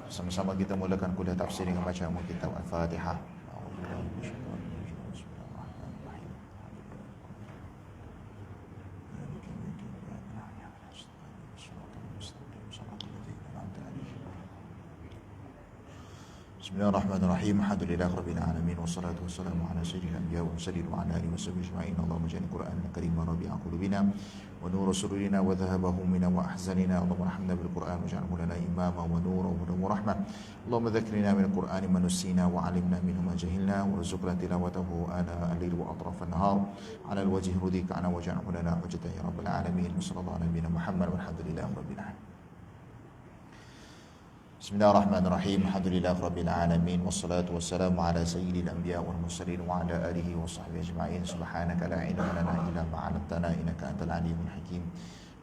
Sama-sama kita mulakan kuliah tafsir dengan bacaan kitab Al-Fatihah. Bismillahirrahmanirrahim. Alhamdulillahi rabbil alamin wassalatu wassalamu ala sayyidil anbiya'i wal mursalin wa ala alihi washabbihi ajma'in. Allahumma ja'al Qur'anal karima rabi'a qulubina wa nura sururina wa dhahaba humina wa ahzanina. Allahumma arhamna bil Qur'an waj'alhu lana imama wa nuran wa hudan wa rahmah. Allahumma dhakkirna min al-Qur'ani ma nusina wa 'allimna minhu ma jahilna warzuqna tilawatahu ana al-lail wa atraf an-nahar 'ala al-wajhi rudika ana waj'alhu lana hujjatan ya rabbal alamin. Sallallahu ala nabiyyina Muhammad walhamdulillahi rabbil alamin. Bismillahirrahmanirrahim. Alhamdulillahi rabbil alamin wassalatu wassalamu ala sayyidil anbiya wal mursalin wa ala alihi wa sahbihi ajma'in. Subhanaka la ilma lana illa ma 'allamtana innaka antal alimul hakim.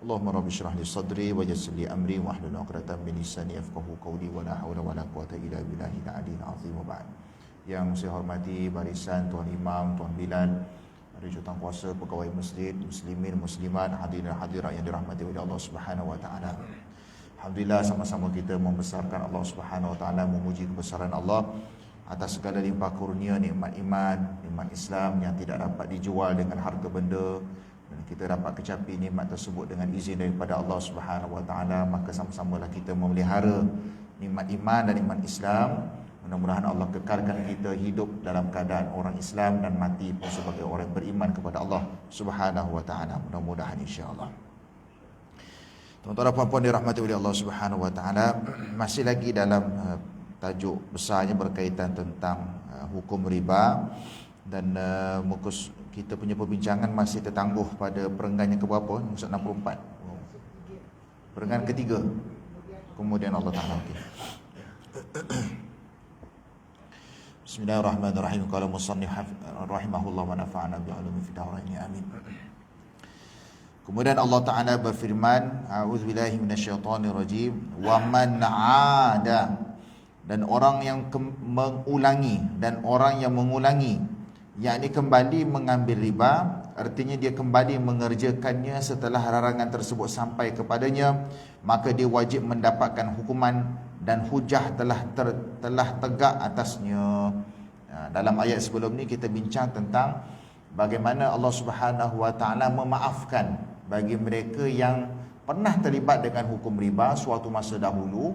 Allahumma rabbi shrah li sadri wa yassir li amri wa hlul 'uqdatam min lisani yafqahu qawli wa la haula wa la quwwata illa billahil aliyyil azim wa ba'd. Yang saya hormati barisan Tuan Imam, Tuan Bilal, para jurukuasa pegawai masjid, muslimin, muslimat, hadirin hadirat yang dirahmati oleh Allah Subhanahu wa taala. Alhamdulillah, sama-sama kita membesarkan Allah Subhanahu wa taala, memuji kebesaran Allah atas segala limpah kurnia, nikmat iman, nikmat Islam yang tidak dapat dijual dengan harga benda, dan kita dapat kecapi nikmat tersebut dengan izin daripada Allah Subhanahu wa taala. Maka sama-samalah kita memelihara nikmat iman dan nikmat Islam. Mudah-mudahan Allah kekalkan kita hidup dalam keadaan orang Islam dan mati pun sebagai orang beriman kepada Allah Subhanahu wa taala. Mudah-mudahan insya-Allah. Tuan-tuan dan puan-puan dirahmati oleh Allah Subhanahu wa taala, masih lagi dalam tajuk besarnya berkaitan tentang hukum riba, dan muka kita punya perbincangan masih tertangguh pada perenggan yang keberapa? Muka 64. Perenggan ketiga. Kemudian Allah Taala Bismillahirrahmanirrahim. Qala musannif rahimahullah wa nafa'ana bi ulumi fid dharain. Amin. Kemudian Allah Ta'ala berfirman, a'udzubillahi minasyaitonirrajim, wa man 'ada, dan orang yang mengulangi, dan orang yang mengulangi, yakni kembali mengambil riba, artinya dia kembali mengerjakannya setelah larangan tersebut sampai kepadanya, maka dia wajib mendapatkan hukuman dan hujah telah tegak atasnya. Dalam ayat sebelum ni kita bincang tentang bagaimana Allah Subhanahu wa taala memaafkan bagi mereka yang pernah terlibat dengan hukum riba suatu masa dahulu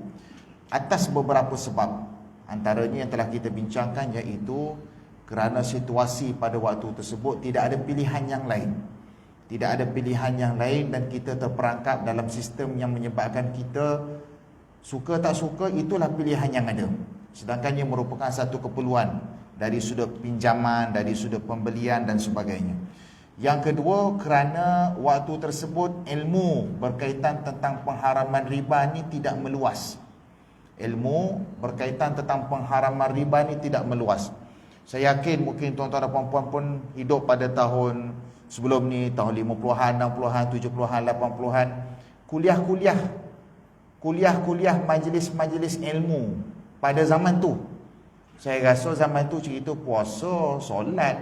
atas beberapa sebab. Antaranya yang telah kita bincangkan, iaitu kerana situasi pada waktu tersebut tidak ada pilihan yang lain. Tidak ada pilihan yang lain dan kita terperangkap dalam sistem yang menyebabkan kita suka tak suka, itulah pilihan yang ada. Sedangkan ia merupakan satu keperluan dari sudut pinjaman, dari sudut pembelian dan sebagainya. Yang kedua, kerana waktu tersebut ilmu berkaitan tentang pengharaman riba ni tidak meluas. Ilmu berkaitan tentang pengharaman riba ni tidak meluas. Saya yakin mungkin tuan-tuan dan puan-puan pun hidup pada tahun sebelum ni, tahun 50-an, 60-an, 70-an, 80-an. Kuliah-kuliah majlis-majlis ilmu pada zaman tu. Saya rasa zaman tu cerita puasa, solat,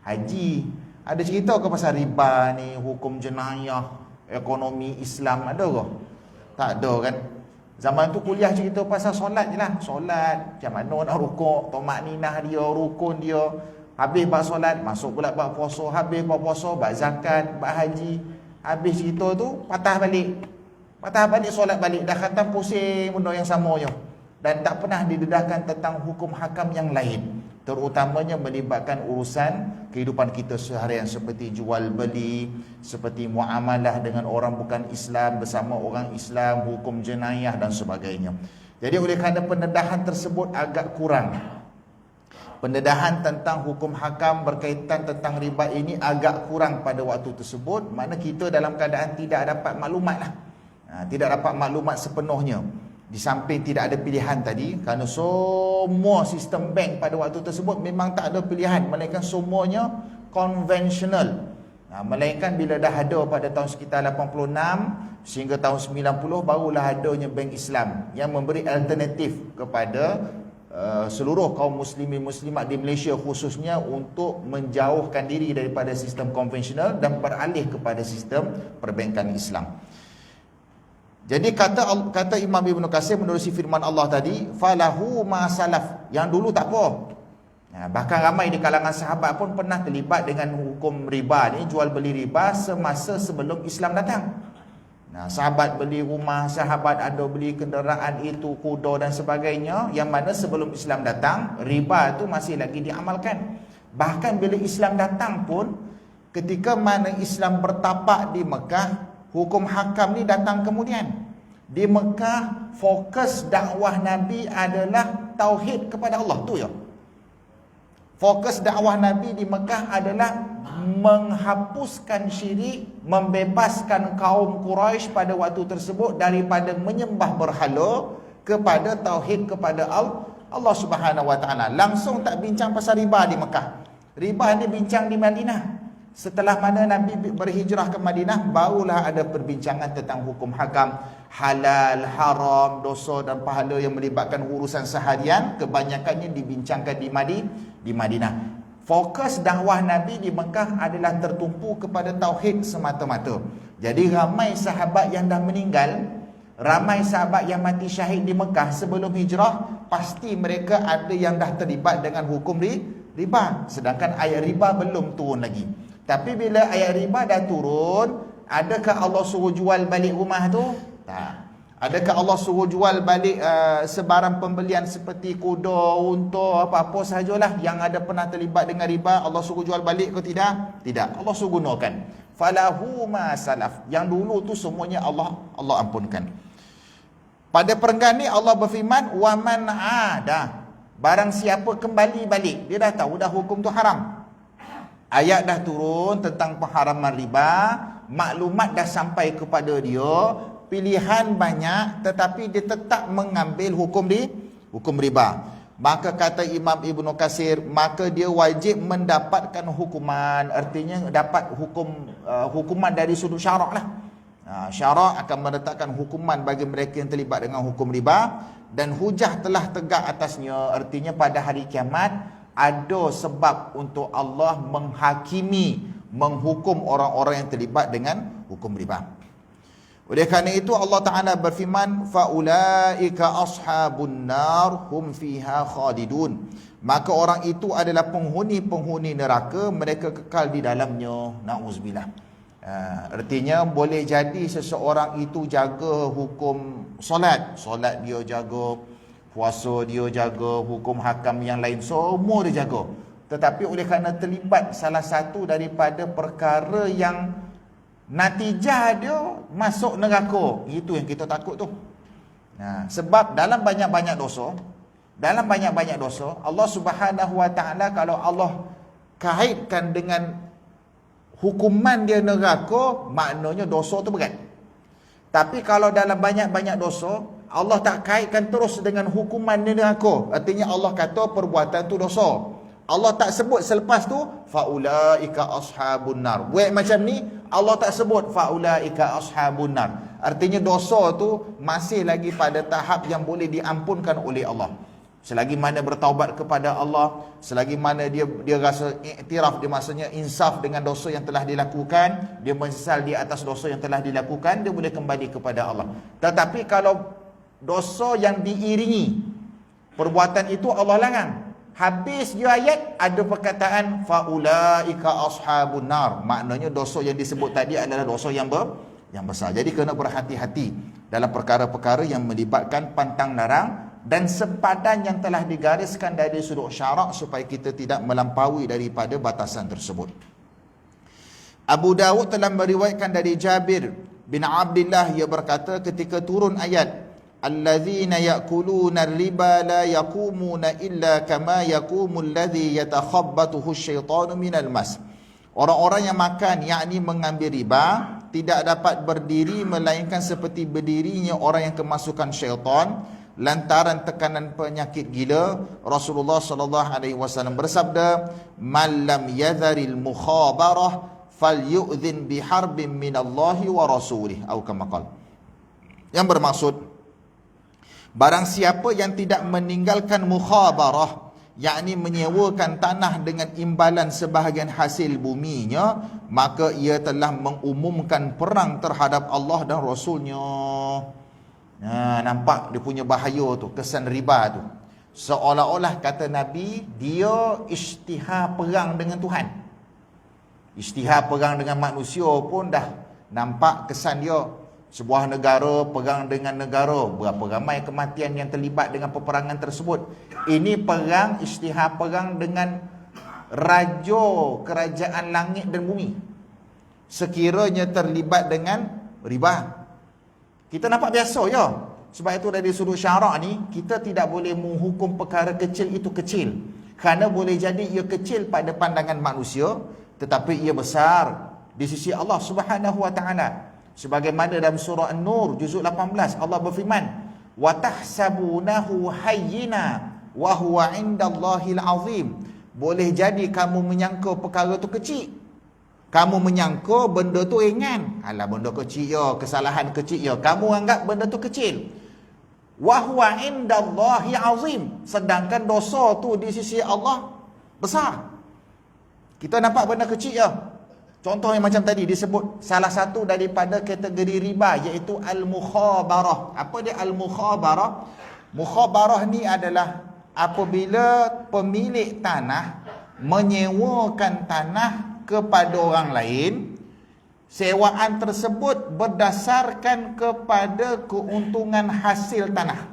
haji. Ada cerita ke pasal riba ni, hukum jenayah, ekonomi Islam, ada ke? Tak ada kan? Zaman tu kuliah cerita pasal solat je lah. Solat, macam mana nak rukuk, tomak-ninah dia, rukun dia. Habis bab solat, masuk pula bab puasa. Habis bab puasa, bab zakat, bab haji. Habis cerita tu, patah balik. Patah balik, solat balik. Dah khatam pusing benda yang sama je. Dan tak pernah didedahkan tentang hukum hakam yang lain, terutamanya melibatkan urusan kehidupan kita seharian seperti jual beli, seperti muamalah dengan orang bukan Islam bersama orang Islam, hukum jenayah dan sebagainya. Jadi oleh kerana pendedahan tersebut agak kurang, pendedahan tentang hukum hakam berkaitan tentang riba ini agak kurang pada waktu tersebut, makna kita dalam keadaan tidak dapat maklumat lah. Tidak dapat maklumat sepenuhnya. Di samping tidak ada pilihan tadi, kerana semua sistem bank pada waktu tersebut memang tak ada pilihan, melainkan semuanya konvensional. Melainkan bila dah ada pada tahun sekitar 86 sehingga tahun 90, barulah adanya bank Islam yang memberi alternatif kepada seluruh kaum muslimin muslimat di Malaysia khususnya untuk menjauhkan diri daripada sistem konvensional dan beralih kepada sistem perbankan Islam. Jadi kata Imam Ibn Katsir menerusi firman Allah tadi, falahu ma salaf, yang dulu tak apa. Bahkan ramai di kalangan sahabat pun pernah terlibat dengan hukum riba ni, jual beli riba semasa sebelum Islam datang. Sahabat beli rumah, sahabat ada beli kenderaan itu, kuda dan sebagainya, yang mana sebelum Islam datang riba tu masih lagi diamalkan. Bahkan bila Islam datang pun, ketika mana Islam bertapak di Mekah, hukum hakam ni datang kemudian. Di Mekah, fokus dakwah Nabi adalah tauhid kepada Allah. Tu ya. Fokus dakwah Nabi di Mekah adalah menghapuskan syirik, membebaskan kaum Quraisy pada waktu tersebut daripada menyembah berhala kepada tauhid kepada Allah Subhanahu Wa Taala. Langsung tak bincang pasal riba di Mekah. Riba ni bincang di Madinah. Setelah mana Nabi berhijrah ke Madinah, barulah ada perbincangan tentang hukum hakam, halal, haram, dosa dan pahala yang melibatkan urusan seharian. Kebanyakannya dibincangkan di Madinah. Fokus dakwah Nabi di Mekah adalah tertumpu kepada tauhid semata-mata. Jadi ramai sahabat yang dah meninggal, ramai sahabat yang mati syahid di Mekah sebelum hijrah, pasti mereka ada yang dah terlibat dengan hukum riba. Sedangkan ayat riba belum turun lagi. Tapi bila ayat riba dah turun, adakah Allah suruh jual balik rumah tu? Tak. Adakah Allah suruh jual balik sebarang pembelian seperti kuda, unta, apa-apa sahajalah yang ada pernah terlibat dengan riba, Allah suruh jual balik ke tidak? Tidak. Allah suruh gunakan. Falahu ma salaf. Yang dulu tu semuanya Allah ampunkan. Pada perenggan ni Allah berfirman, wa man ada. Barang siapa kembali balik, dia dah tahu dah hukum tu haram. Ayat dah turun tentang pengharaman riba, maklumat dah sampai kepada dia, pilihan banyak, tetapi dia tetap mengambil hukum riba. Maka kata Imam Ibn Katsir, maka dia wajib mendapatkan hukuman. Artinya dapat hukuman dari sudut syarak lah. Syarak akan menetapkan hukuman bagi mereka yang terlibat dengan hukum riba, dan hujah telah tegak atasnya. Artinya pada hari kiamat ada sebab untuk Allah menghakimi, menghukum orang-orang yang terlibat dengan hukum riba. Oleh kerana itu Allah Ta'ala berfirman, faulaika ashabun nar hum fiha khalidun. Maka orang itu adalah penghuni-penghuni neraka, mereka kekal di dalamnya. Na'udzubillah. Artinya boleh jadi seseorang itu jaga hukum solat dia jaga, puasa dia jaga, hukum hakam yang lain semua dia jaga, tetapi oleh kerana terlibat salah satu daripada perkara yang natijah dia masuk neraka, itu yang kita takut tu. Sebab dalam banyak-banyak dosa, Allah Subhanahu Wa Taala, kalau Allah kaitkan dengan hukuman dia neraka, maknanya dosa tu berat. Tapi kalau dalam banyak-banyak dosa, Allah tak kaitkan terus dengan hukuman neraka. Artinya Allah kata perbuatan tu dosa. Allah tak sebut selepas tu faulaika ashabun nar. Buat macam ni Allah tak sebut faulaika ashabun nar. Artinya dosa tu masih lagi pada tahap yang boleh diampunkan oleh Allah. Selagi mana bertaubat kepada Allah, selagi mana dia rasa iktiraf, dia maksudnya insaf dengan dosa yang telah dilakukan, dia menyesal di atas dosa yang telah dilakukan, dia boleh kembali kepada Allah. Tetapi kalau dosa yang diiringi perbuatan itu Allah larang, habis je ayat ada perkataan faulaika ashabun nar, maknanya dosa yang disebut tadi adalah dosa yang besar. Jadi kena berhati-hati dalam perkara-perkara yang melibatkan pantang larang dan sempadan yang telah digariskan dari sudut syarak, supaya kita tidak melampaui daripada batasan tersebut. Abu Dawud telah meriwayatkan dari Jabir bin Abdullah, ia berkata ketika turun ayat allazina ya'kuluna ar-riba la yaqumuna illa kama yaqumu alladhi yatakhabbathu asy-syaitanu minal mas. Orang-orang yang makan, yakni mengambil riba, tidak dapat berdiri melainkan seperti berdirinya orang yang kemasukan syaitan lantaran tekanan penyakit gila. Rasulullah sallallahu alaihi wasallam bersabda, "Man lam yadharil mukhabarah falyu'dhin biharbin minallahi wa rasulih," atau kama qala. Yang bermaksud, barang siapa yang tidak meninggalkan mukhabarah, yakni menyewakan tanah dengan imbalan sebahagian hasil buminya, maka ia telah mengumumkan perang terhadap Allah dan Rasulnya. Nampak dia punya bahaya tu, kesan riba tu. Seolah-olah kata Nabi, dia isytihar perang dengan Tuhan. Isytihar perang dengan manusia pun dah nampak kesan dia. Sebuah negara perang dengan negara, berapa ramai kematian yang terlibat dengan peperangan tersebut. Ini perang, isytihar perang dengan raja kerajaan langit dan bumi. Sekiranya terlibat dengan riba, kita nampak biasa ya. Sebab itu dari sudut syarak ni, kita tidak boleh menghukum perkara kecil itu kecil. Kerana boleh jadi ia kecil pada pandangan manusia, tetapi ia besar di sisi Allah Subhanahu wa taala. Sebagaimana dalam surah An-Nur juzuk 18, Allah berfirman, "Wa tahsabunahu hayyina wa huwa 'indallahil 'azim." Boleh jadi kamu menyangka perkara tu kecil. Kamu menyangka benda tu ringan. Alah, benda kecil ya, kesalahan kecil ya. Kamu anggap benda tu kecil. Wa huwa 'indallahi 'azim. Sedangkan dosa tu di sisi Allah besar. Kita nampak benda kecil ya. Contoh yang macam tadi disebut salah satu daripada kategori riba, iaitu al-mukhabarah. Apa dia al-mukhabarah? Mukhabarah ni adalah apabila pemilik tanah menyewakan tanah kepada orang lain, sewaan tersebut berdasarkan kepada keuntungan hasil tanah.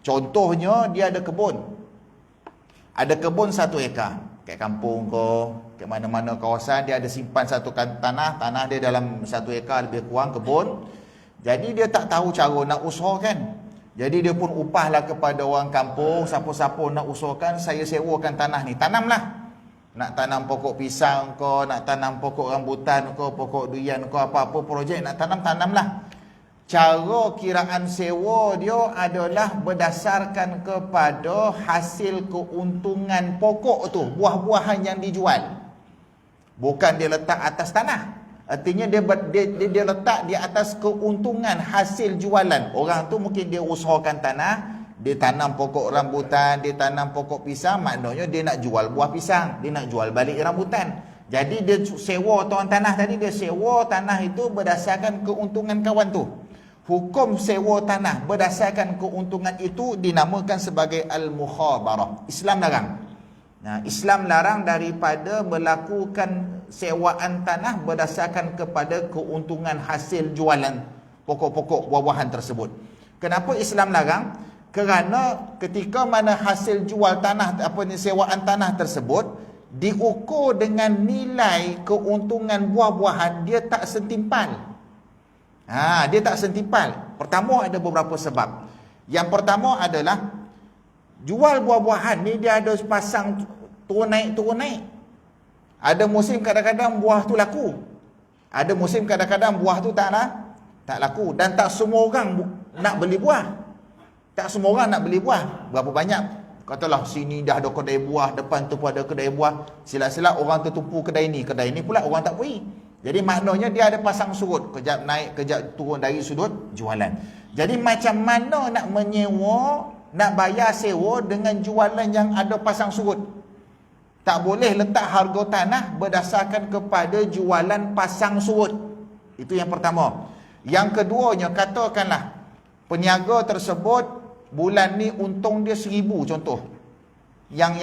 Contohnya, dia ada kebun. Ada kebun 1 ekar. Kat kampung ke, kat mana-mana kawasan, dia ada simpan satu tanah. Tanah dia dalam 1 ekar lebih kurang kebun. Jadi dia tak tahu cara nak usahakan. Jadi dia pun upahlah kepada orang kampung, siapa-siapa nak usahakan, saya sewakan tanah ni, tanamlah. Nak tanam pokok pisang ke, nak tanam pokok rambutan ke, pokok durian ke, apa-apa projek nak tanam, tanamlah. Cara kiraan sewa dia adalah berdasarkan kepada hasil keuntungan pokok tu, buah-buahan yang dijual. Bukan dia letak atas tanah. Artinya dia letak di atas keuntungan hasil jualan. Orang tu mungkin dia usahakan tanah, dia tanam pokok rambutan, dia tanam pokok pisang, maknanya dia nak jual buah pisang, dia nak jual balik rambutan. Jadi dia sewa tuan tanah tadi, dia sewa tanah itu berdasarkan keuntungan kawan tu. Hukum sewa tanah berdasarkan keuntungan itu dinamakan sebagai al-mukhabarah. Islam larang. Islam larang daripada melakukan sewaan tanah berdasarkan kepada keuntungan hasil jualan pokok-pokok buah-buahan tersebut. Kenapa Islam larang? Kerana ketika mana hasil jual tanah, sewaan tanah tersebut diukur dengan nilai keuntungan buah-buahan, dia tak sentimpal. Dia tak sentimpal. Pertama, ada beberapa sebab. Yang pertama adalah jual buah-buahan ni dia ada pasang turun naik. Ada musim kadang-kadang buah tu laku. Ada musim kadang-kadang buah tu tak laku. Dan tak semua orang nak beli buah. Tak semua orang nak beli buah. Berapa banyak? Katalah sini dah ada kedai buah, depan tu pun ada kedai buah. Sila-sila orang tertumpu kedai ni pula orang tak pergi. Jadi maknanya dia ada pasang surut, kejap naik, kejap turun dari sudut jualan. Jadi macam mana nak menyewa, nak bayar sewa dengan jualan yang ada pasang surut? Tak boleh letak harga tanah berdasarkan kepada jualan pasang surut. Itu yang pertama. Yang keduanya, katakanlah peniaga tersebut bulan ni untung dia 1,000 contoh. Yang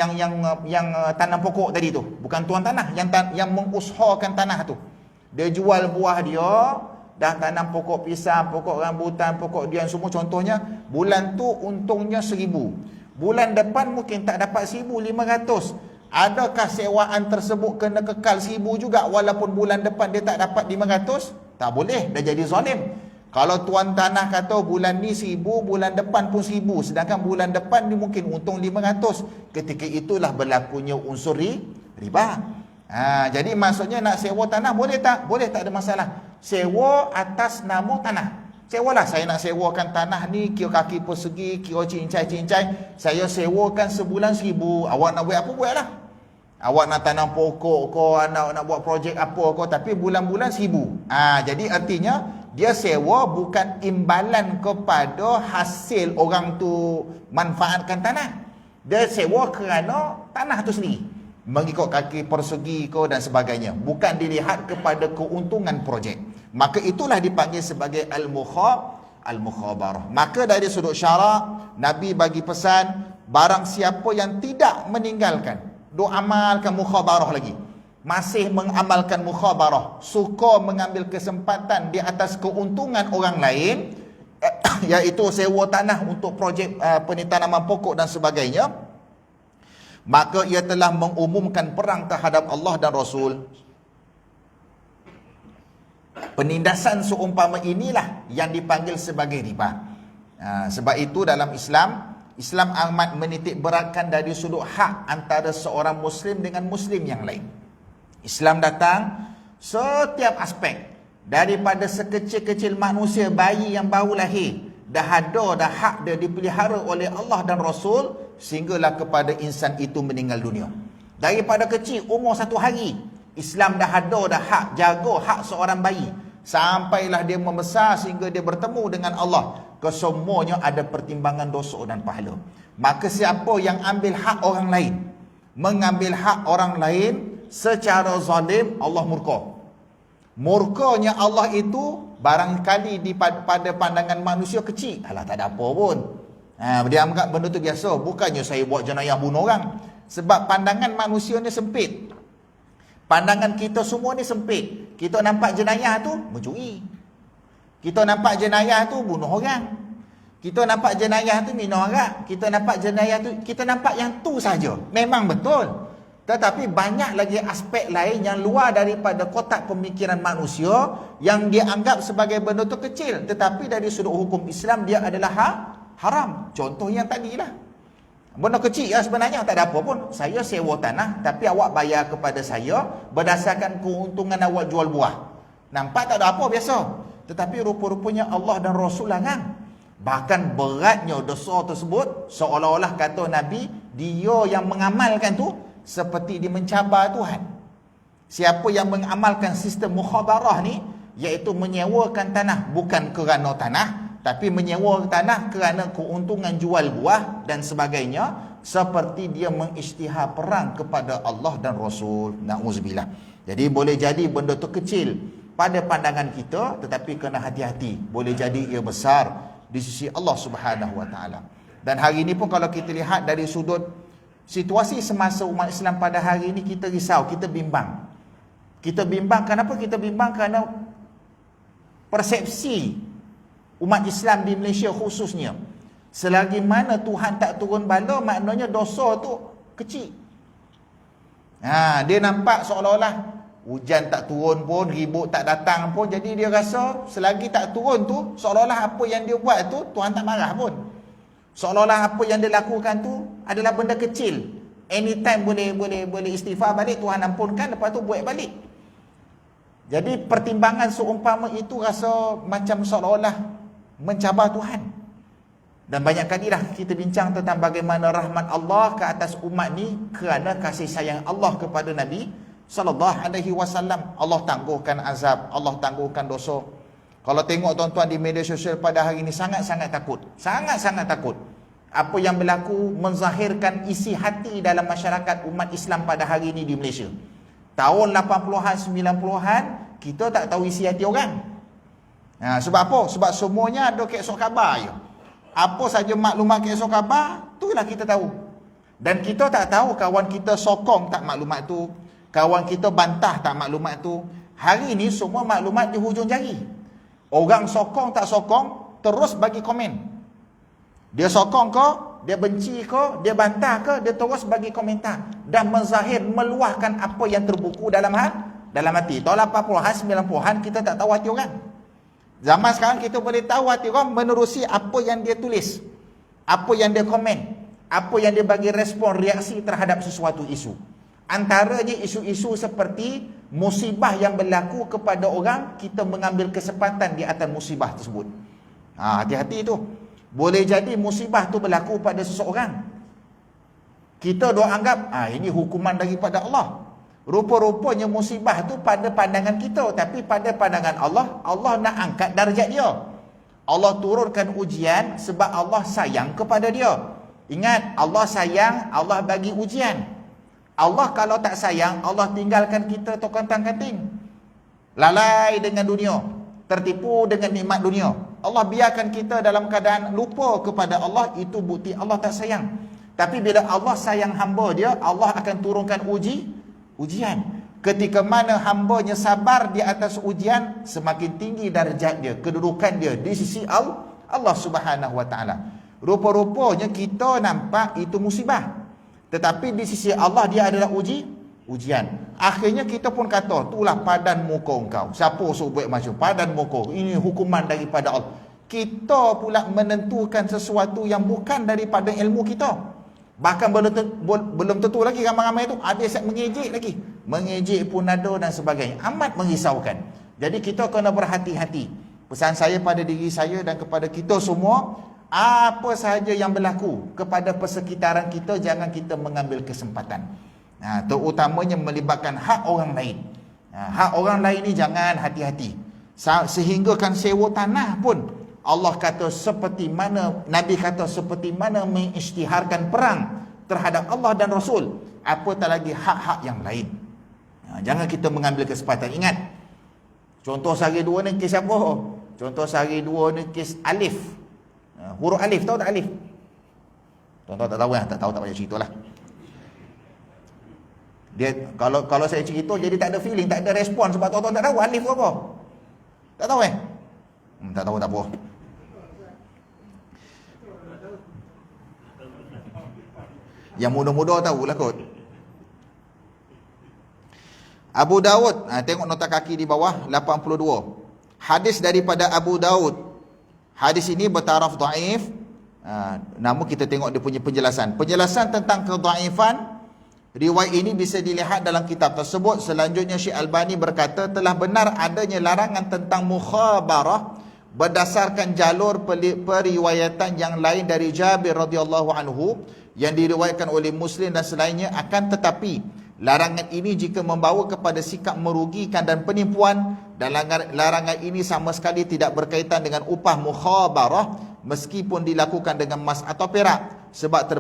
tanam pokok tadi tu, bukan tuan tanah, yang mengusahakan tanah tu. Dia jual buah dia, dah tanam pokok pisang, pokok rambutan, pokok durian semua contohnya, bulan tu untungnya 1,000. Bulan depan mungkin tak dapat 1,500. Adakah sewaan tersebut kena kekal 1,000 juga walaupun bulan depan dia tak dapat 500? Tak boleh, dah jadi zalim. Kalau tuan tanah kata bulan ni 1,000, bulan depan pun 1,000, sedangkan bulan depan ni mungkin untung 500. Ketika itulah berlakunya unsur riba. Jadi maksudnya nak sewa tanah boleh tak? Boleh, tak ada masalah. Sewa atas nama tanah. Sewalah, saya nak sewakan tanah ni kira kaki persegi, kira cincai-cincai. Saya sewakan sebulan 1,000. Awak nak buat apa, buatlah. Awak nak tanam pokok ke, nak buat projek apa ke, tapi bulan-bulan 1,000. Jadi artinya dia sewa bukan imbalan kepada hasil orang tu manfaatkan tanah. Dia sewa kerana tanah tu sendiri, mengikut kaki persegi ke dan sebagainya, bukan dilihat kepada keuntungan projek. Maka itulah dipanggil sebagai al-mukhabarah. Maka dari sudut syarak, Nabi bagi pesan, barang siapa yang tidak meninggalkan, duk amalkan mukhabarah lagi, masih mengamalkan mukhabarah, suka mengambil kesempatan di atas keuntungan orang lain, iaitu sewa tanah untuk projek penitanaman pokok dan sebagainya, maka ia telah mengumumkan perang terhadap Allah dan Rasul. Penindasan seumpama inilah yang dipanggil sebagai riba. Sebab itu dalam Islam amat menitik beratkan dari sudut hak antara seorang Muslim dengan Muslim yang lain. Islam datang setiap aspek, daripada sekecil-kecil manusia, bayi yang baru lahir, dah hak dia dipelihara oleh Allah dan Rasul, sehinggalah kepada insan itu meninggal dunia. Daripada kecil, umur 1 hari, Islam dah hak jaga hak seorang bayi, sampailah dia membesar sehingga dia bertemu dengan Allah. Kesemuanya ada pertimbangan dosa dan pahala. Maka siapa yang ambil hak orang lain, mengambil hak orang lain secara zalim, Allah murka. Murkanya Allah itu barangkali pada pandangan manusia kecil, alah tak ada apa pun. Dia anggap benda tu biasa. Bukannya saya buat jenayah bunuh orang. Sebab pandangan manusia ni sempit. Pandangan kita semua ni sempit. Kita nampak jenayah tu mencuri, kita nampak jenayah tu bunuh orang, kita nampak jenayah tu minum arak, kita nampak jenayah tu, kita nampak yang tu saja. Memang betul. Tetapi banyak lagi aspek lain yang luar daripada kotak pemikiran manusia yang dia anggap sebagai benda tu kecil, tetapi dari sudut hukum Islam dia adalah haram. Contoh yang tadilah, benda kecil ya sebenarnya, tak ada apa pun. Saya sewa tanah, tapi awak bayar kepada saya berdasarkan keuntungan awak jual buah. Nampak tak ada apa, biasa. Tetapi rupa-rupanya Allah dan Rasul larang. Bahkan beratnya dosa tersebut, seolah-olah kata Nabi, dia yang mengamalkan tu seperti dia mencabar Tuhan. Siapa yang mengamalkan sistem mukhabarah ni, iaitu menyewakan tanah bukan kerana tanah, tapi menyewa tanah kerana keuntungan jual buah dan sebagainya, seperti dia mengisytihar perang kepada Allah dan Rasul. Na'udzubillah. Jadi boleh jadi benda tu kecil pada pandangan kita, tetapi kena hati-hati. Boleh jadi ia besar di sisi Allah Subhanahu Wa Taala. Dan hari ini pun kalau kita lihat dari sudut situasi semasa umat Islam pada hari ini, kita risau, kita bimbang. Kita bimbang, kenapa kita bimbang? Kerana persepsi umat Islam di Malaysia khususnya, selagi mana Tuhan tak turun bala, maknanya dosa tu kecil. Dia nampak seolah-olah hujan tak turun pun, ribut tak datang pun, jadi dia rasa selagi tak turun tu, seolah-olah apa yang dia buat tu Tuhan tak marah pun. Seolah-olah apa yang dia lakukan tu adalah benda kecil. Anytime boleh istighfar balik, Tuhan ampunkan, lepas tu buat balik. Jadi pertimbangan seumpama itu rasa macam seolah-olah mencabar Tuhan. Dan banyak kali dah kita bincang tentang bagaimana rahmat Allah ke atas umat ni kerana kasih sayang Allah kepada Nabi sallallahu alaihi wasallam. Allah tangguhkan azab, Allah tangguhkan dosa. Kalau tengok tuan-tuan di media sosial pada hari ini, sangat-sangat takut. Sangat-sangat takut. Apa yang berlaku menzahirkan isi hati dalam masyarakat umat Islam pada hari ini di Malaysia. Tahun 80-an, 90-an, kita tak tahu isi hati orang. Sebab apa? Sebab semuanya ada esok khabar je. Apa saja maklumat esok khabar, itulah kita tahu. Dan kita tak tahu kawan kita sokong tak maklumat tu, kawan kita bantah tak maklumat tu. Hari ini semua maklumat di hujung jari. Orang sokong tak sokong, terus bagi komen. Dia sokong ke, dia benci ke, dia bantah ke, dia terus bagi komentar dan menzahir, meluahkan apa yang terbuku dalam hati. Tahun 80-an, 90-an kita tak tahu hati orang. Zaman sekarang kita boleh tahu hati orang menerusi apa yang dia tulis, apa yang dia komen, apa yang dia bagi respon, reaksi terhadap sesuatu isu. Antaranya isu-isu seperti musibah yang berlaku kepada orang, kita mengambil kesempatan di atas musibah tersebut. Hati-hati tu. Boleh jadi musibah tu berlaku pada seseorang, kita doa anggap ini hukuman daripada Allah. Rupa-rupanya musibah tu pada pandangan kita, tapi pada pandangan Allah, Allah nak angkat darjat dia. Allah turunkan ujian sebab Allah sayang kepada dia. Ingat, Allah sayang, Allah bagi ujian. Allah kalau tak sayang, Allah tinggalkan kita tokontang-kanting, lalai dengan dunia, tertipu dengan nikmat dunia. Allah biarkan kita dalam keadaan lupa kepada Allah, itu bukti Allah tak sayang. Tapi bila Allah sayang hamba dia, Allah akan turunkan ujian. Ketika mana hambanya sabar di atas ujian, semakin tinggi darjat dia, kedudukan dia di sisi Allah Subhanahu wa taala. Rupa-rupanya kita nampak itu musibah, tetapi di sisi Allah dia adalah ujian. Akhirnya kita pun kata, itulah padan muka engkau. Siapa suruh buat macam padan muka? Ini hukuman daripada Allah. Kita pula menentukan sesuatu yang bukan daripada ilmu kita. Bahkan belum tentu lagi ramai-ramai itu ada yang mengejek lagi. Mengejek pun ada dan sebagainya. Amat merisaukan. Jadi kita kena berhati-hati. Pesan saya pada diri saya dan kepada kita semua, apa sahaja yang berlaku kepada persekitaran kita, jangan kita mengambil kesempatan. Terutamanya melibatkan hak orang lain. Hak orang lain ni jangan, hati-hati. Sehingga kan sewa tanah pun Allah kata seperti mana, Nabi kata seperti mana mengisytiharkan perang terhadap Allah dan Rasul, apatah lagi hak-hak yang lain. Jangan kita mengambil kesempatan. Ingat, contoh sehari dua ni kes apa? Contoh sehari dua ni kes alif. Huruf alif, tahu tak alif? Tuan-tuan tak tahu lah, tak tahu tak payah cerita lah. Dia, kalau saya cerita jadi tak ada feeling, tak ada respon, sebab tuan-tuan tak tahu alif tu apa. Tak tahu tak tahu, tak apa. Yang muda-muda tahulah kot. Abu Daud, tengok nota kaki di bawah 82. Hadis daripada Abu Daud. Hadis ini bertaraf dhaif. Namun kita tengok dia punya penjelasan. Penjelasan tentang kedhaifan riwayat ini bisa dilihat dalam kitab tersebut. Selanjutnya Syekh Albani berkata telah benar adanya larangan tentang mukhabarah berdasarkan jalur periwayatan yang lain dari Jabir radhiyallahu anhu yang diriwayatkan oleh Muslim dan selainnya. Akan tetapi larangan ini jika membawa kepada sikap merugikan dan penipuan, dan larangan ini sama sekali tidak berkaitan dengan upah mukhabarah meskipun dilakukan dengan emas atau perak, sebab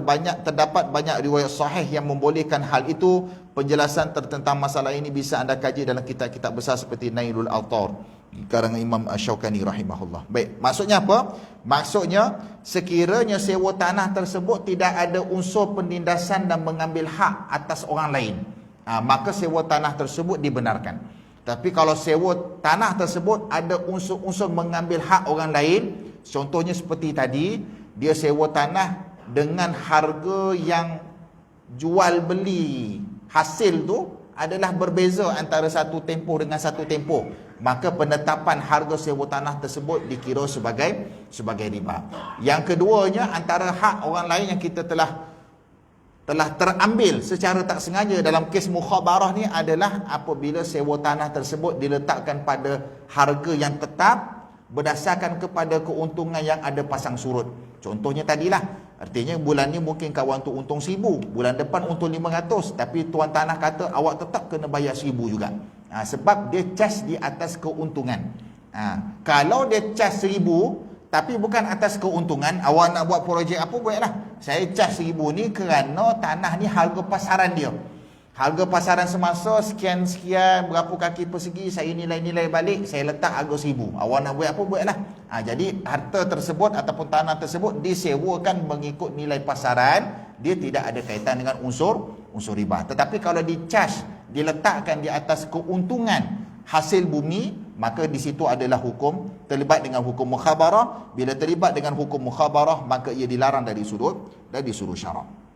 terdapat banyak riwayat sahih yang membolehkan hal itu. Penjelasan tentang masalah ini bisa anda kaji dalam kitab-kitab besar seperti Nailul Awtar karangan Imam Asy-Syaukani rahimahullah. Baik, maksudnya apa? Maksudnya sekiranya sewa tanah tersebut tidak ada unsur penindasan dan mengambil hak atas orang lain, maka sewa tanah tersebut dibenarkan. Tapi kalau sewa tanah tersebut ada unsur-unsur mengambil hak orang lain, contohnya seperti tadi, dia sewa tanah dengan harga yang jual beli hasil tu adalah berbeza antara satu tempoh dengan satu tempoh, maka penetapan harga sewa tanah tersebut dikira sebagai riba. Yang keduanya, antara hak orang lain yang kita telah terambil secara tak sengaja dalam kes mukhabarah ni adalah apabila sewa tanah tersebut diletakkan pada harga yang tetap berdasarkan kepada keuntungan yang ada pasang surut. Contohnya tadilah, artinya bulan ni mungkin kawan tu untung 1,000, bulan depan untung 500, tapi tuan tanah kata awak tetap kena bayar 1,000 juga. Sebab dia cas di atas keuntungan. Kalau dia cas 1,000 tapi bukan atas keuntungan, awak nak buat projek apa, buatlah. Saya cas 1,000 ni kerana tanah ni harga pasaran dia. Harga pasaran semasa sekian-sekian, berapa kaki persegi, saya nilai-nilai balik, saya letak harga 1,000. Awak nak buat apa, buatlah. Jadi harta tersebut ataupun tanah tersebut disewakan mengikut nilai pasaran, dia tidak ada kaitan dengan unsur riba. Tetapi kalau dicas, diletakkan di atas keuntungan hasil bumi, maka di situ adalah hukum terlibat dengan hukum mukhabarah. Bila terlibat dengan hukum mukhabarah, maka ia dilarang dari sudut syarak.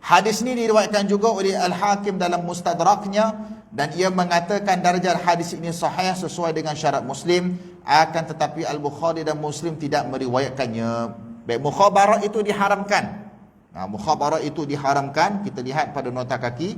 Hadis ini diriwayatkan juga oleh Al-Hakim dalam Mustadraknya, dan ia mengatakan darjah hadis ini sahih sesuai dengan syarat Muslim, akan tetapi Al-Bukhari dan Muslim tidak meriwayatkannya. Baik, mukhabarah itu diharamkan. Mukhabarah itu diharamkan. Kita lihat pada nota kaki.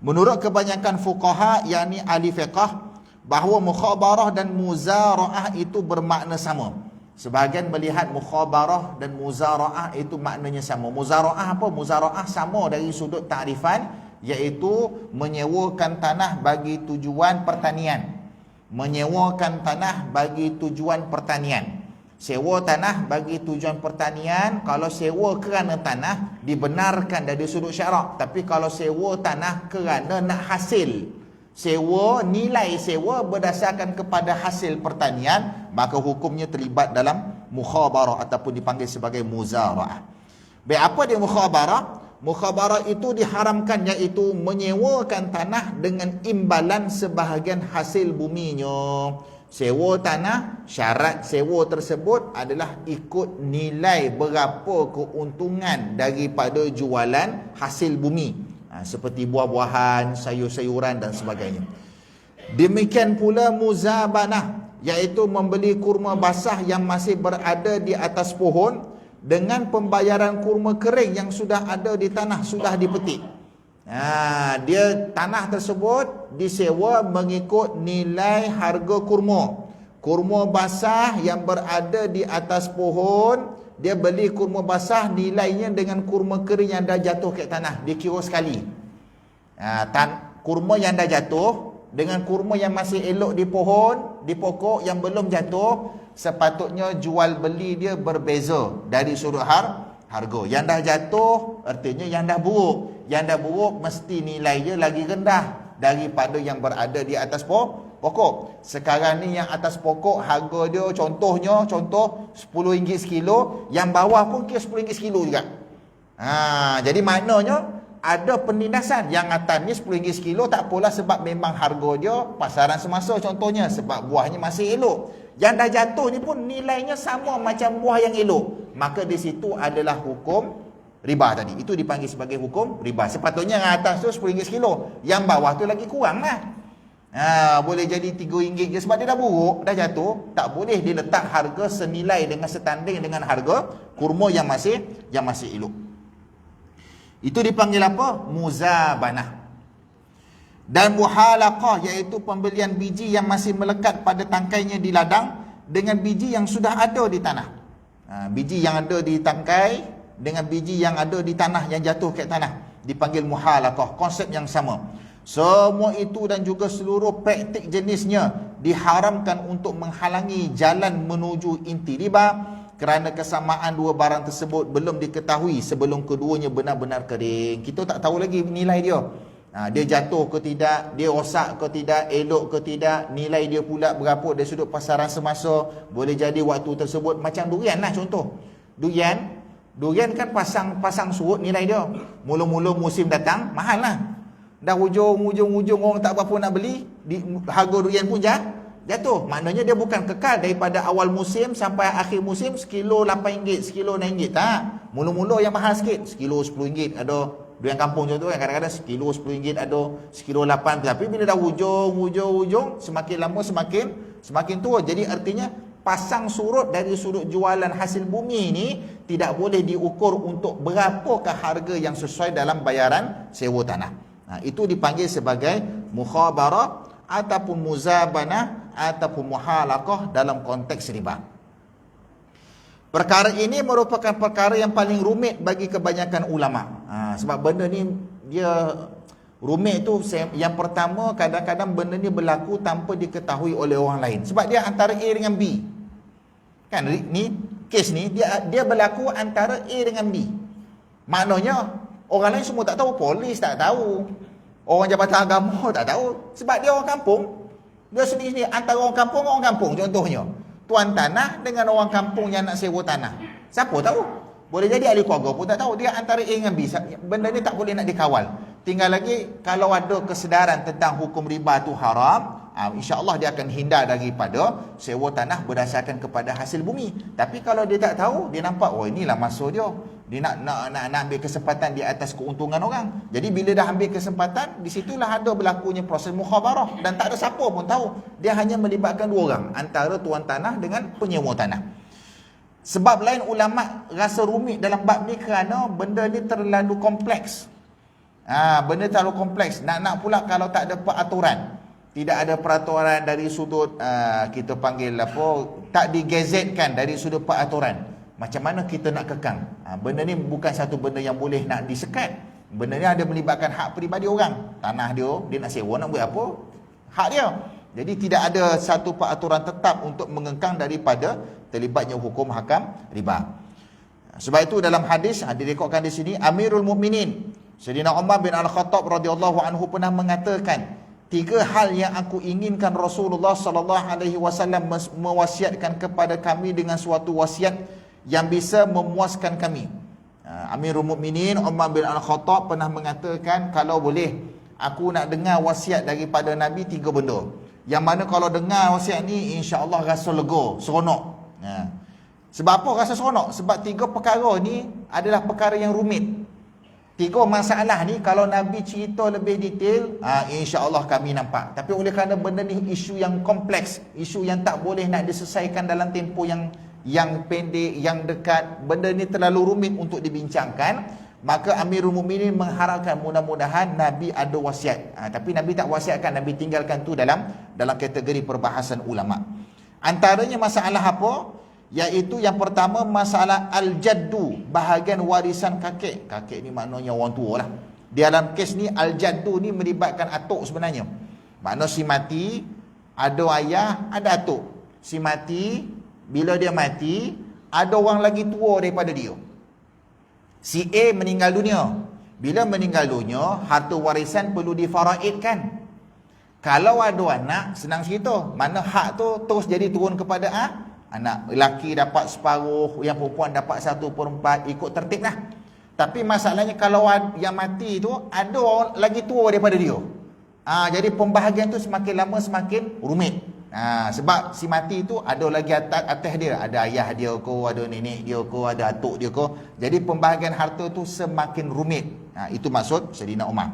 Menurut kebanyakan fuqaha, yakni ahli fiqh, bahawa mukhabarah dan muzara'ah itu bermakna sama. Sebahagian melihat mukhabarah dan muzara'ah itu maknanya sama. Muzara'ah apa? Muzara'ah sama dari sudut ta'rifan, iaitu menyewakan tanah bagi tujuan pertanian. Menyewakan tanah bagi tujuan pertanian. Sewa tanah bagi tujuan pertanian, kalau sewa kerana tanah dibenarkan dari sudut syarak. Tapi kalau sewa tanah kerana nak hasil, sewa, nilai sewa berdasarkan kepada hasil pertanian, maka hukumnya terlibat dalam mukhabarah ataupun dipanggil sebagai muzara'ah. Baik, apa dia mukhabarah? Mukhabarah itu diharamkan, iaitu menyewakan tanah dengan imbalan sebahagian hasil buminya. Sewa tanah, syarat sewa tersebut adalah ikut nilai berapa keuntungan daripada jualan hasil bumi, seperti buah-buahan, sayur-sayuran dan sebagainya. Demikian pula muzabanah, iaitu membeli kurma basah yang masih berada di atas pohon dengan pembayaran kurma kering yang sudah ada di tanah, sudah dipetik. Dia tanah tersebut disewa mengikut nilai harga kurma. Kurma basah yang berada di atas pohon, dia beli kurma basah nilainya dengan kurma kering yang dah jatuh ke tanah, dia kira sekali. Kurma yang dah jatuh dengan kurma yang masih elok di pohon, di pokok yang belum jatuh, sepatutnya jual beli dia berbeza dari sudut harga. Yang dah jatuh artinya yang dah buruk. Yang dah buruk mesti nilai dia lagi rendah daripada yang berada di atas pokok. Sekarang ni yang atas pokok harga dia contoh RM10 sekilo, yang bawah pun kira RM10 sekilo juga. Jadi maknanya ada penindasan. Yang atas ni RM10 sekilo tak apalah, sebab memang harga dia pasaran semasa contohnya, sebab buahnya masih elok. Yang dah jatuh ni pun nilainya sama macam buah yang elok, maka di situ adalah hukum riba tadi. Itu dipanggil sebagai hukum riba. Sepatutnya yang atas tu RM10 sekilo, yang bawah tu lagi kurang lah. Boleh jadi RM3 je, sebab dia dah buruk, dah jatuh. Tak boleh diletak harga senilai dengan setanding dengan harga kurma yang masih elok. Itu dipanggil apa? Muzabanah. Dan muhalaqah, iaitu pembelian biji yang masih melekat pada tangkainya di ladang dengan biji yang sudah ada di tanah. Biji yang ada di tangkai dengan biji yang ada di tanah yang jatuh ke tanah dipanggil muhalaqah. Konsep yang sama. Semua itu dan juga seluruh praktik jenisnya diharamkan untuk menghalangi jalan menuju inti riba, kerana kesamaan dua barang tersebut belum diketahui sebelum keduanya benar-benar kering. Kita tak tahu lagi nilai dia. Dia jatuh ke tidak, dia rosak ke tidak, elok ke tidak, nilai dia pula berapa dari sudut pasaran semasa. Boleh jadi waktu tersebut macam durian lah contoh. Durian kan pasang surut nilai dia. Mula-mula musim datang mahal lah. Dah hujung orang tak berapa nak beli, harga durian pun jatuh. Maknanya dia bukan kekal daripada awal musim sampai akhir musim sekilo RM8, sekilo RM6. Tak. Mula-mula yang mahal sikit, sekilo RM10 ada. Durian kampung contoh kan, kadang-kadang sekilo RM10 ada, sekilo RM8. Tapi bila dah hujung, semakin lama semakin tua. Jadi artinya pasang surut dari sudut jualan hasil bumi ni tidak boleh diukur untuk berapakah harga yang sesuai dalam bayaran sewa tanah. Itu dipanggil sebagai mukhabarah ataupun muzabanah ataupun muhalaqah dalam konteks riba. Perkara ini merupakan perkara yang paling rumit bagi kebanyakan ulama. Sebab benda ni dia rumit tu, yang pertama kadang-kadang benda ni berlaku tanpa diketahui oleh orang lain. Sebab dia antara A dengan B. Kan ni kes ni dia berlaku antara A dengan B. Maknanya orang lain semua tak tahu, polis tak tahu, orang jabatan agama tak tahu, sebab dia orang kampung. Dia sendiri antara orang kampung contohnya. Tuan tanah dengan orang kampung yang nak sewa tanah. Siapa tahu? Boleh jadi ahli keluarga pun tak tahu. Dia antara A dengan B. Benda ni tak boleh nak dikawal. Tinggal lagi kalau ada kesedaran tentang hukum riba tu haram, insya-Allah dia akan hindar daripada sewa tanah berdasarkan kepada hasil bumi. Tapi kalau dia tak tahu, dia nampak inilah masa dia. Dia nak ambil kesempatan di atas keuntungan orang. Jadi bila dah ambil kesempatan, di situlah ada berlakunya proses mukhabarah dan tak ada siapa pun tahu. Dia hanya melibatkan dua orang, antara tuan tanah dengan penyewa tanah. Sebab lain ulama rasa rumit dalam bab ni kerana benda ni terlalu kompleks. Benda terlalu kompleks. Nak pula kalau tak ada peraturan. Tidak ada peraturan dari sudut kita panggil tak digazetkan dari sudut peraturan. Macam mana kita nak kekang? Benda ni bukan satu benda yang boleh nak disekat. Benda ni ada melibatkan hak peribadi orang. Tanah dia nak sewa, nak buat apa? Hak dia. Jadi tidak ada satu peraturan tetap untuk mengekang daripada terlibatnya hukum hakam riba. Sebab itu dalam hadis direkodkan di sini, Amirul Mukminin Sayyidina Umar bin Al-Khattab radhiyallahu anhu pernah mengatakan, tiga hal yang aku inginkan Rasulullah sallallahu alaihi wasallam mewasiatkan kepada kami dengan suatu wasiat yang bisa memuaskan kami. Amirul Mukminin Umar bin Al-Khattab pernah mengatakan, kalau boleh aku nak dengar wasiat daripada Nabi tiga benda. Yang mana kalau dengar wasiat ni, insya-Allah rasa lega, seronok. Sebab apa rasa seronok? Sebab tiga perkara ni adalah perkara yang rumit. Tiga masalah ni kalau Nabi cerita lebih detail, insya-Allah kami nampak. Tapi oleh kerana benda ni isu yang kompleks, isu yang tak boleh nak diselesaikan dalam tempoh yang pendek, yang dekat, benda ni terlalu rumit untuk dibincangkan, maka Amirul Mukminin mengharapkan mudah-mudahan Nabi ada wasiat. Tapi Nabi tak wasiatkan, Nabi tinggalkan tu dalam kategori perbahasan ulama. Antaranya masalah apa? Iaitu yang pertama masalah al-jaddu, bahagian warisan kakek. Kakek ni maknanya orang tua lah. Di dalam kes ni al-jaddu ni melibatkan atuk sebenarnya. Maknanya si mati, ada ayah, ada atuk. Si mati, bila dia mati, ada orang lagi tua daripada dia. Si A meninggal dunia. Bila meninggal dunia, harta warisan perlu difaraidkan. Kalau ada anak, senang cerita. Mana hak tu terus jadi turun kepada anak. Lelaki dapat separuh, yang perempuan dapat 1/4, ikut tertib lah. Tapi masalahnya kalau yang mati tu ada orang lagi tua daripada dia. Jadi pembahagian tu semakin lama semakin rumit. Sebab si mati tu ada lagi atas dia, ada ayah dia ke, ada nenek dia ke, ada atuk dia ke. Jadi pembahagian harta tu semakin rumit. Itu maksud Sayyidina Umar.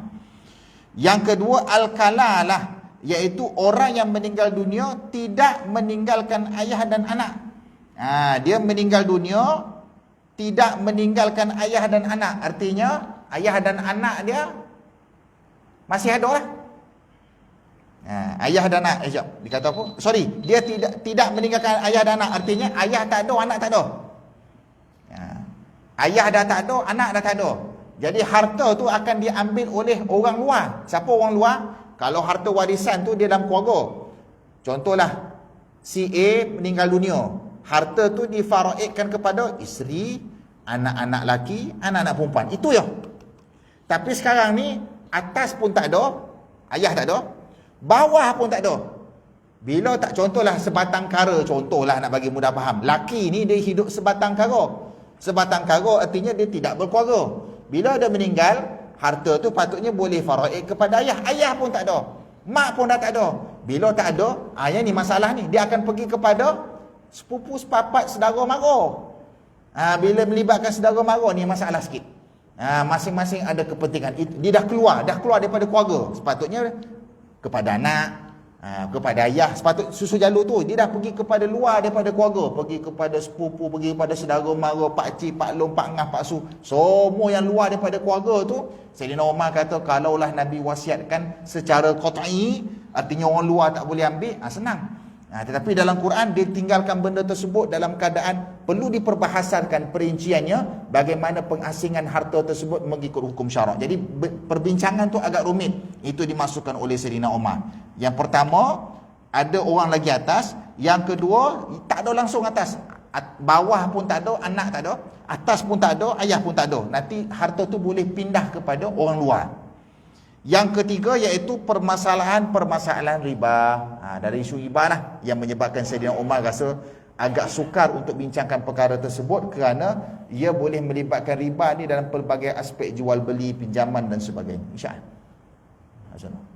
Yang kedua al-kalalah, iaitu orang yang meninggal dunia tidak meninggalkan ayah dan anak. Dia meninggal dunia tidak meninggalkan ayah dan anak. Artinya ayah dan anak dia masih ada lah. Ayah dan anak, dia kata apa? Sorry, dia tidak meninggalkan ayah dan anak. Artinya ayah tak ada, anak tak ada. Ayah dah tak ada, anak dah tak ada. Jadi harta tu akan diambil oleh orang luar. Siapa orang luar? Kalau harta warisan tu dia dalam keluarga. Contohlah si A meninggal dunia, harta tu difaraidkan kepada isteri, anak-anak laki, anak-anak perempuan. Itu ya. Tapi sekarang ni atas pun tak ada, ayah tak ada, bawah pun tak ada. Bila tak, contohlah sebatang kara, contohlah nak bagi mudah faham. Laki ni dia hidup sebatang kara. Sebatang kara artinya dia tidak berkeluarga. Bila dia meninggal, harta tu patutnya boleh faraid kepada ayah. Ayah pun tak ada, mak pun dah tak ada. Bila tak ada, yang ni masalah ni. Dia akan pergi kepada sepupu, sepapat, saudara mara. Bila melibatkan saudara mara ni masalah sikit. Masing-masing ada kepentingan. Dia dah keluar daripada keluarga. Sepatutnya kepada anak, kepada ayah, sepatut susu jalur tu dia dah pergi kepada luar daripada keluarga, pergi kepada sepupu, pergi kepada saudara mara, pak cik, pak long, pak ngah, pak su, semua yang luar daripada keluarga tu. Sayyidina Umar kata kalaulah Nabi wasiatkan secara qat'i, artinya orang luar tak boleh ambil, senang. Tetapi dalam Quran dia tinggalkan benda tersebut dalam keadaan perlu diperbahasakan perinciannya bagaimana pengasingan harta tersebut mengikut hukum syarak. Jadi perbincangan tu agak rumit. Itu dimasukkan oleh Sayyidina Umar. Yang pertama, ada orang lagi atas. Yang kedua, tak ada langsung atas. Bawah pun tak ada, anak tak ada. Atas pun tak ada, ayah pun tak ada. Nanti harta tu boleh pindah kepada orang luar. Yang ketiga iaitu permasalahan riba. Dari isu riba lah yang menyebabkan Sayyidina Umar rasa agak sukar untuk bincangkan perkara tersebut, kerana ia boleh melibatkan riba ni dalam pelbagai aspek jual beli, pinjaman dan sebagainya. InsyaAllah.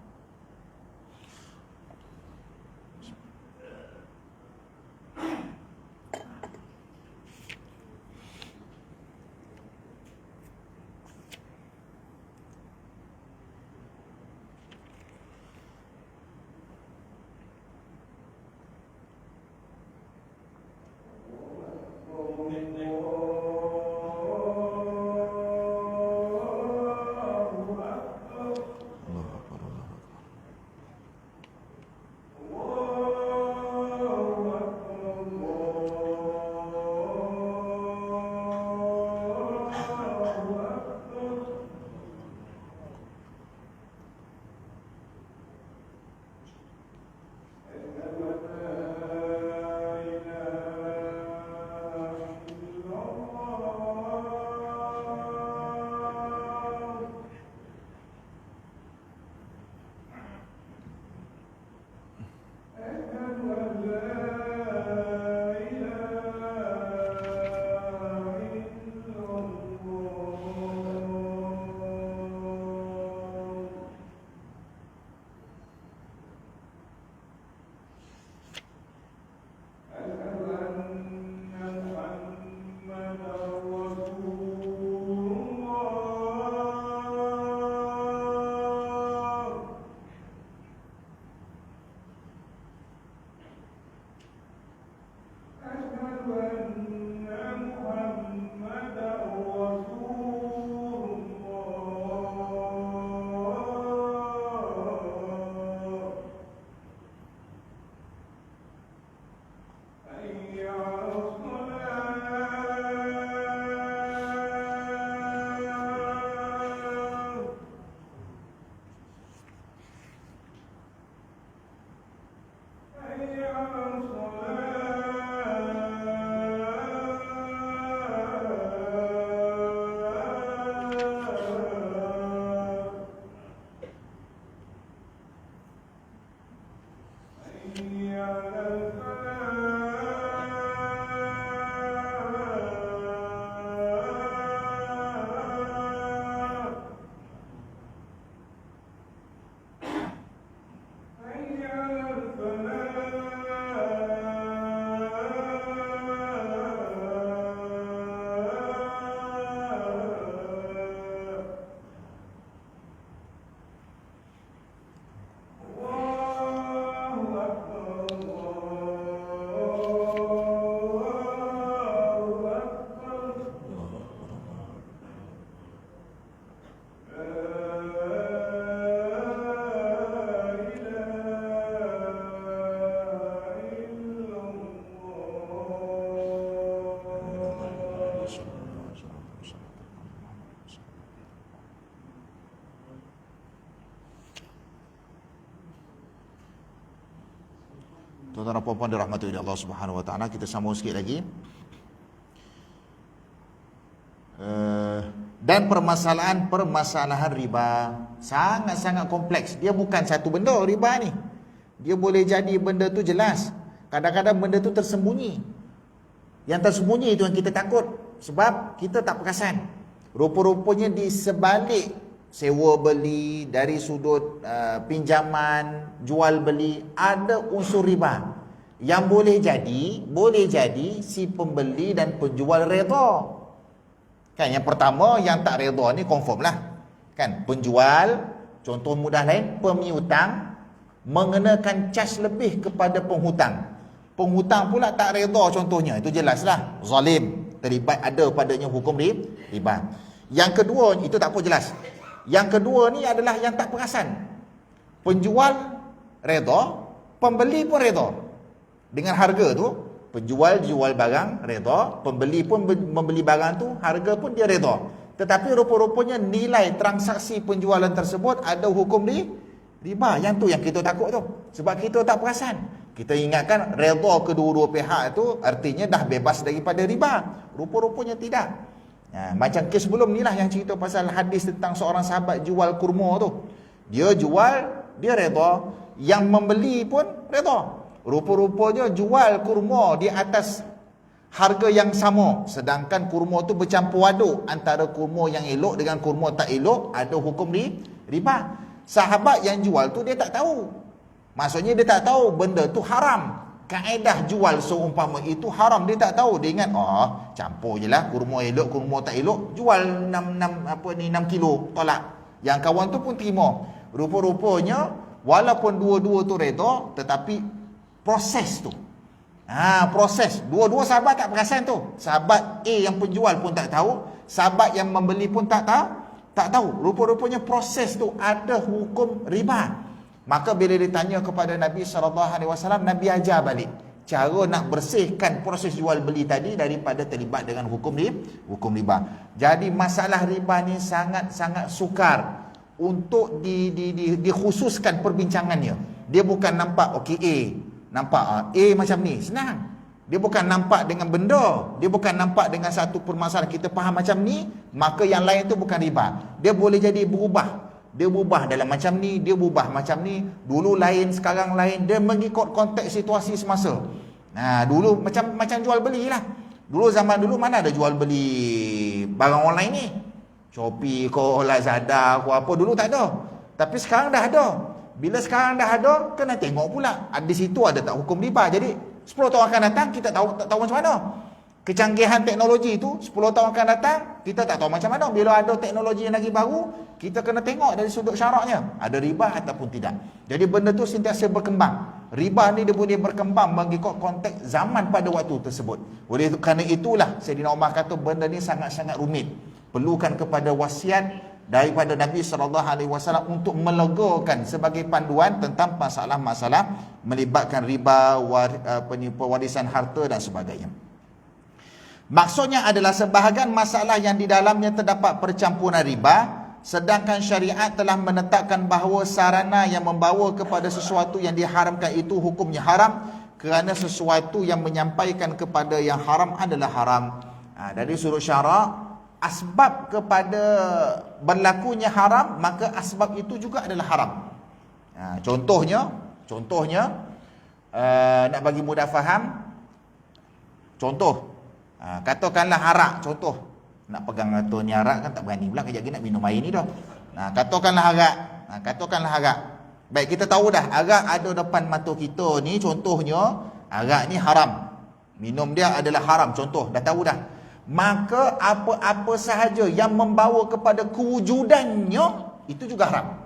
Tuan-tuan dan puan-puan dirahmati oleh Allah Subhanahu Wa Taala, kita sambung sikit lagi. Dan permasalahan riba sangat-sangat kompleks. Dia bukan satu benda riba ni. Dia boleh jadi benda tu jelas. Kadang-kadang benda tu tersembunyi. Yang tersembunyi itu yang kita takut. Sebab kita tak perasan. Rupa-rupanya di sebalik sewa beli, dari sudut pinjaman, jual beli, ada unsur riba. Yang boleh jadi si pembeli dan penjual reda. Kan yang pertama yang tak reda ni confirm lah. Kan penjual, contoh mudah lain, pemiutang mengenakan cas lebih kepada penghutang. Penghutang pula tak reda contohnya, itu jelaslah zalim, terlibat ada padanya hukum riba. Yang kedua, itu tak apa jelas. Yang kedua ni adalah yang tak perasan. Penjual reda, pembeli pun reda. Dengan harga tu, penjual jual barang reda, pembeli pun membeli barang tu, harga pun dia reda. Tetapi rupa-rupanya nilai transaksi penjualan tersebut ada hukum riba. Yang tu yang kita takut tu. Sebab kita tak perasan. Kita ingatkan reda kedua-dua pihak tu artinya dah bebas daripada riba. Rupa-rupanya tidak. Macam kes sebelum ni lah yang cerita pasal hadis tentang seorang sahabat jual kurma tu. Dia jual, dia reda. Yang membeli pun reda. Rupa-rupanya jual kurma di atas harga yang sama. Sedangkan kurma tu bercampur aduk antara kurma yang elok dengan kurma tak elok, ada hukum riba. Sahabat yang jual tu dia tak tahu. Maksudnya dia tak tahu benda tu haram. Kaedah jual seumpama itu haram, dia tak tahu. Dia ingat campur je lah, kurma elok, kurma tak elok, jual 6 kilo, tolak. Yang kawan tu pun terima. Rupa-rupanya walaupun dua-dua tu reda, tetapi proses tu, proses, dua-dua sahabat tak perasan tu. Sahabat A yang penjual pun tak tahu, sahabat yang membeli pun tak tahu. Rupa-rupanya proses tu ada hukum riba. Maka bila ditanya kepada Nabi SAW, Nabi ajar balik cara nak bersihkan proses jual beli tadi daripada terlibat dengan hukum riba. Jadi masalah riba ni sangat-sangat sukar untuk dikhususkan perbincangannya. Dia bukan nampak okey A, nampak A macam ni, senang. Dia bukan nampak dengan benda, dia bukan nampak dengan satu permasalahan kita faham macam ni, maka yang lain tu bukan riba. Dia boleh jadi berubah. Dia berubah dalam macam ni, dia berubah macam ni, dulu lain, sekarang lain, dia mengikut konteks situasi semasa. Dulu macam jual beli lah. Dulu zaman dulu mana ada jual beli barang online ni? Shopee ko, Lazada ko apa, dulu tak ada. Tapi sekarang dah ada. Bila sekarang dah ada, kena tengok pula di situ ada tak hukum riba. Jadi 10 tahun akan datang kita tak tahu macam mana. Kecanggihan teknologi itu 10 tahun akan datang kita tak tahu macam mana. Bila ada teknologi yang lagi baru, kita kena tengok dari sudut syaraknya, ada riba ataupun tidak. Jadi benda tu sentiasa berkembang. Riba ni dia boleh berkembang mengikut konteks zaman pada waktu tersebut. Oleh kerana itulah Sayyidina Umar kata benda ni sangat-sangat rumit. Perlukan kepada wasiat daripada Nabi SAW untuk melegakan sebagai panduan tentang masalah-masalah melibatkan riba, pewarisan harta dan sebagainya. Maksudnya adalah sebahagian masalah yang di dalamnya terdapat percampuran riba, sedangkan syariat telah menetapkan bahawa sarana yang membawa kepada sesuatu yang diharamkan itu hukumnya haram, kerana sesuatu yang menyampaikan kepada yang haram adalah haram. Dari sudut syarak, asbab kepada berlakunya haram, maka asbab itu juga adalah haram. Contohnya nak bagi mudah faham, contoh katakanlah arak, contoh. Nak pegang atau ni arak kan tak berani pula, kejap lagi nak minum air ni dah. Katakanlah arak. Baik, kita tahu dah arak ada depan mata kita ni, contohnya arak ni haram. Minum dia adalah haram, contoh, dah tahu dah. Maka apa-apa sahaja yang membawa kepada kewujudannya itu juga haram.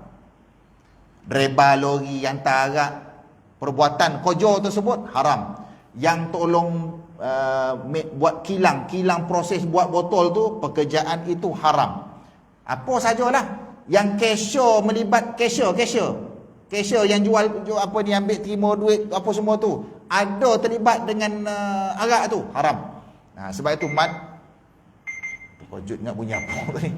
Reba lori yang tarak, perbuatan kojo tersebut haram. Yang tolong buat kilang proses buat botol tu, pekerjaan itu haram. Apa sajalah yang cashier melibat cashier yang jual apa ni, ambil terima duit apa semua tu, ada terlibat dengan arak tu, haram. Sebab itu terkejut nak bunyi apa ni.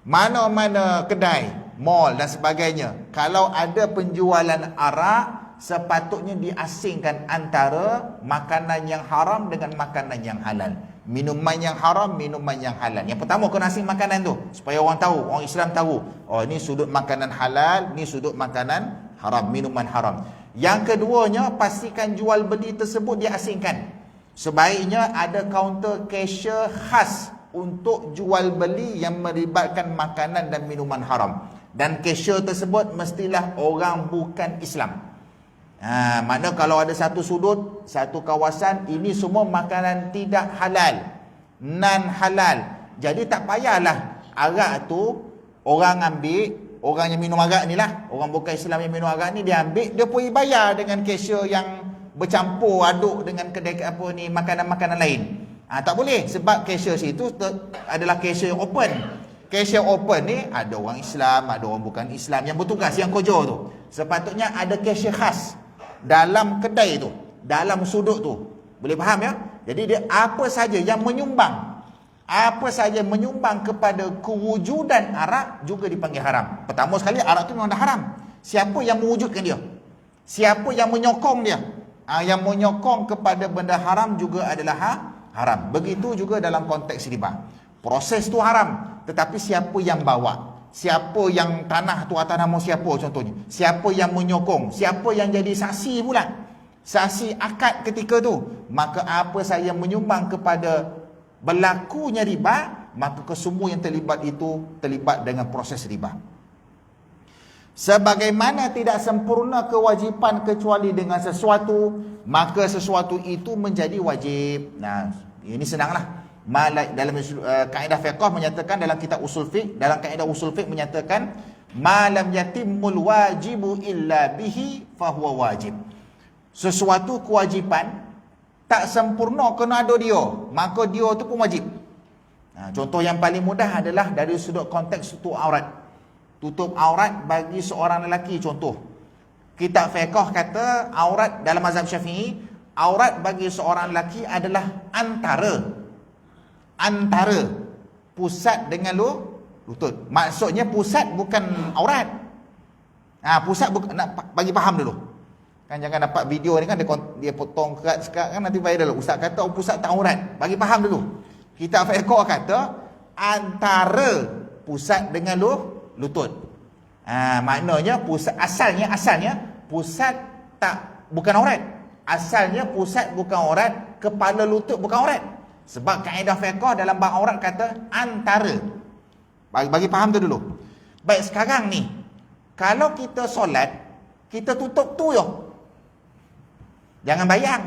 Mana-mana kedai, mall dan sebagainya. Kalau ada penjualan arak, sepatutnya diasingkan antara makanan yang haram dengan makanan yang halal. Minuman yang haram, minuman yang halal. Yang pertama kena asing makanan tu, supaya orang tahu, orang Islam tahu, oh ni sudut makanan halal, ni sudut makanan haram, minuman haram. Yang keduanya, pastikan jual beli tersebut diasingkan. Sebaiknya ada kaunter cashier khas untuk jual beli yang melibatkan makanan dan minuman haram. Dan cashier tersebut mestilah orang bukan Islam. Makna kalau ada satu sudut, satu kawasan, ini semua makanan tidak halal, non halal. Jadi tak payahlah arak tu orang ambil, orang yang minum arak ni lah, orang bukan Islam yang minum arak ni, dia ambil, dia pergi bayar dengan cashier yang bercampur aduk dengan kedai apa ni, makanan-makanan lain. Tak boleh, sebab cashier situ adalah cashier open. Cashier open ni ada orang Islam, ada orang bukan Islam yang bertugas, yang kerja tu. Sepatutnya ada cashier khas dalam kedai tu, dalam sudut tu. Boleh faham ya? Jadi dia apa saja yang menyumbang, apa saja menyumbang kepada kewujudan arak juga dipanggil haram. Pertama sekali, arak tu memang dah haram. Siapa yang mewujudkan dia? Siapa yang menyokong dia? Yang menyokong kepada benda haram juga adalah haram. Begitu juga dalam konteks riba. Proses tu haram, tetapi siapa yang bawa? Siapa yang tanah tu atas nama siapa contohnya? Siapa yang menyokong? Siapa yang jadi saksi pula? Saksi akad ketika tu. Maka apa saya menyumbang kepada berlakunya riba, maka kesemua yang terlibat itu terlibat dengan proses riba. Sebagaimana tidak sempurna kewajipan kecuali dengan sesuatu, maka sesuatu itu menjadi wajib. Nah, ini senanglah. Dalam kaedah fiqh menyatakan, dalam kitab usul fiqh, dalam kaedah usul fiqh menyatakan, malam yatimul wajibu illa bihi fahuwa wajib. Sesuatu kewajipan tak sempurna kena ada dia, maka dia tu pun wajib. Contoh yang paling mudah adalah dari sudut konteks tutup aurat. Tutup aurat bagi seorang lelaki, contoh kitab fiqh kata aurat dalam mazhab Syafi'i, aurat bagi seorang lelaki adalah antara pusat dengan lutut. Maksudnya pusat bukan aurat. Pusat bukan, nak bagi faham dulu. Kan jangan dapat video ni kan dia potong kerat sekat kan nanti viral. Ustaz kata pusat tak aurat. Bagi faham dulu. Kitab fiqh kata antara pusat dengan lutut. Maknanya pusat asalnya pusat bukan aurat. Asalnya pusat bukan aurat, kepala lutut bukan aurat. Sebab kaedah fiqh dalam bab aurat kata antara. Bagi faham tu dulu. Baik, sekarang ni kalau kita solat, kita tutup tu yo. Jangan bayang.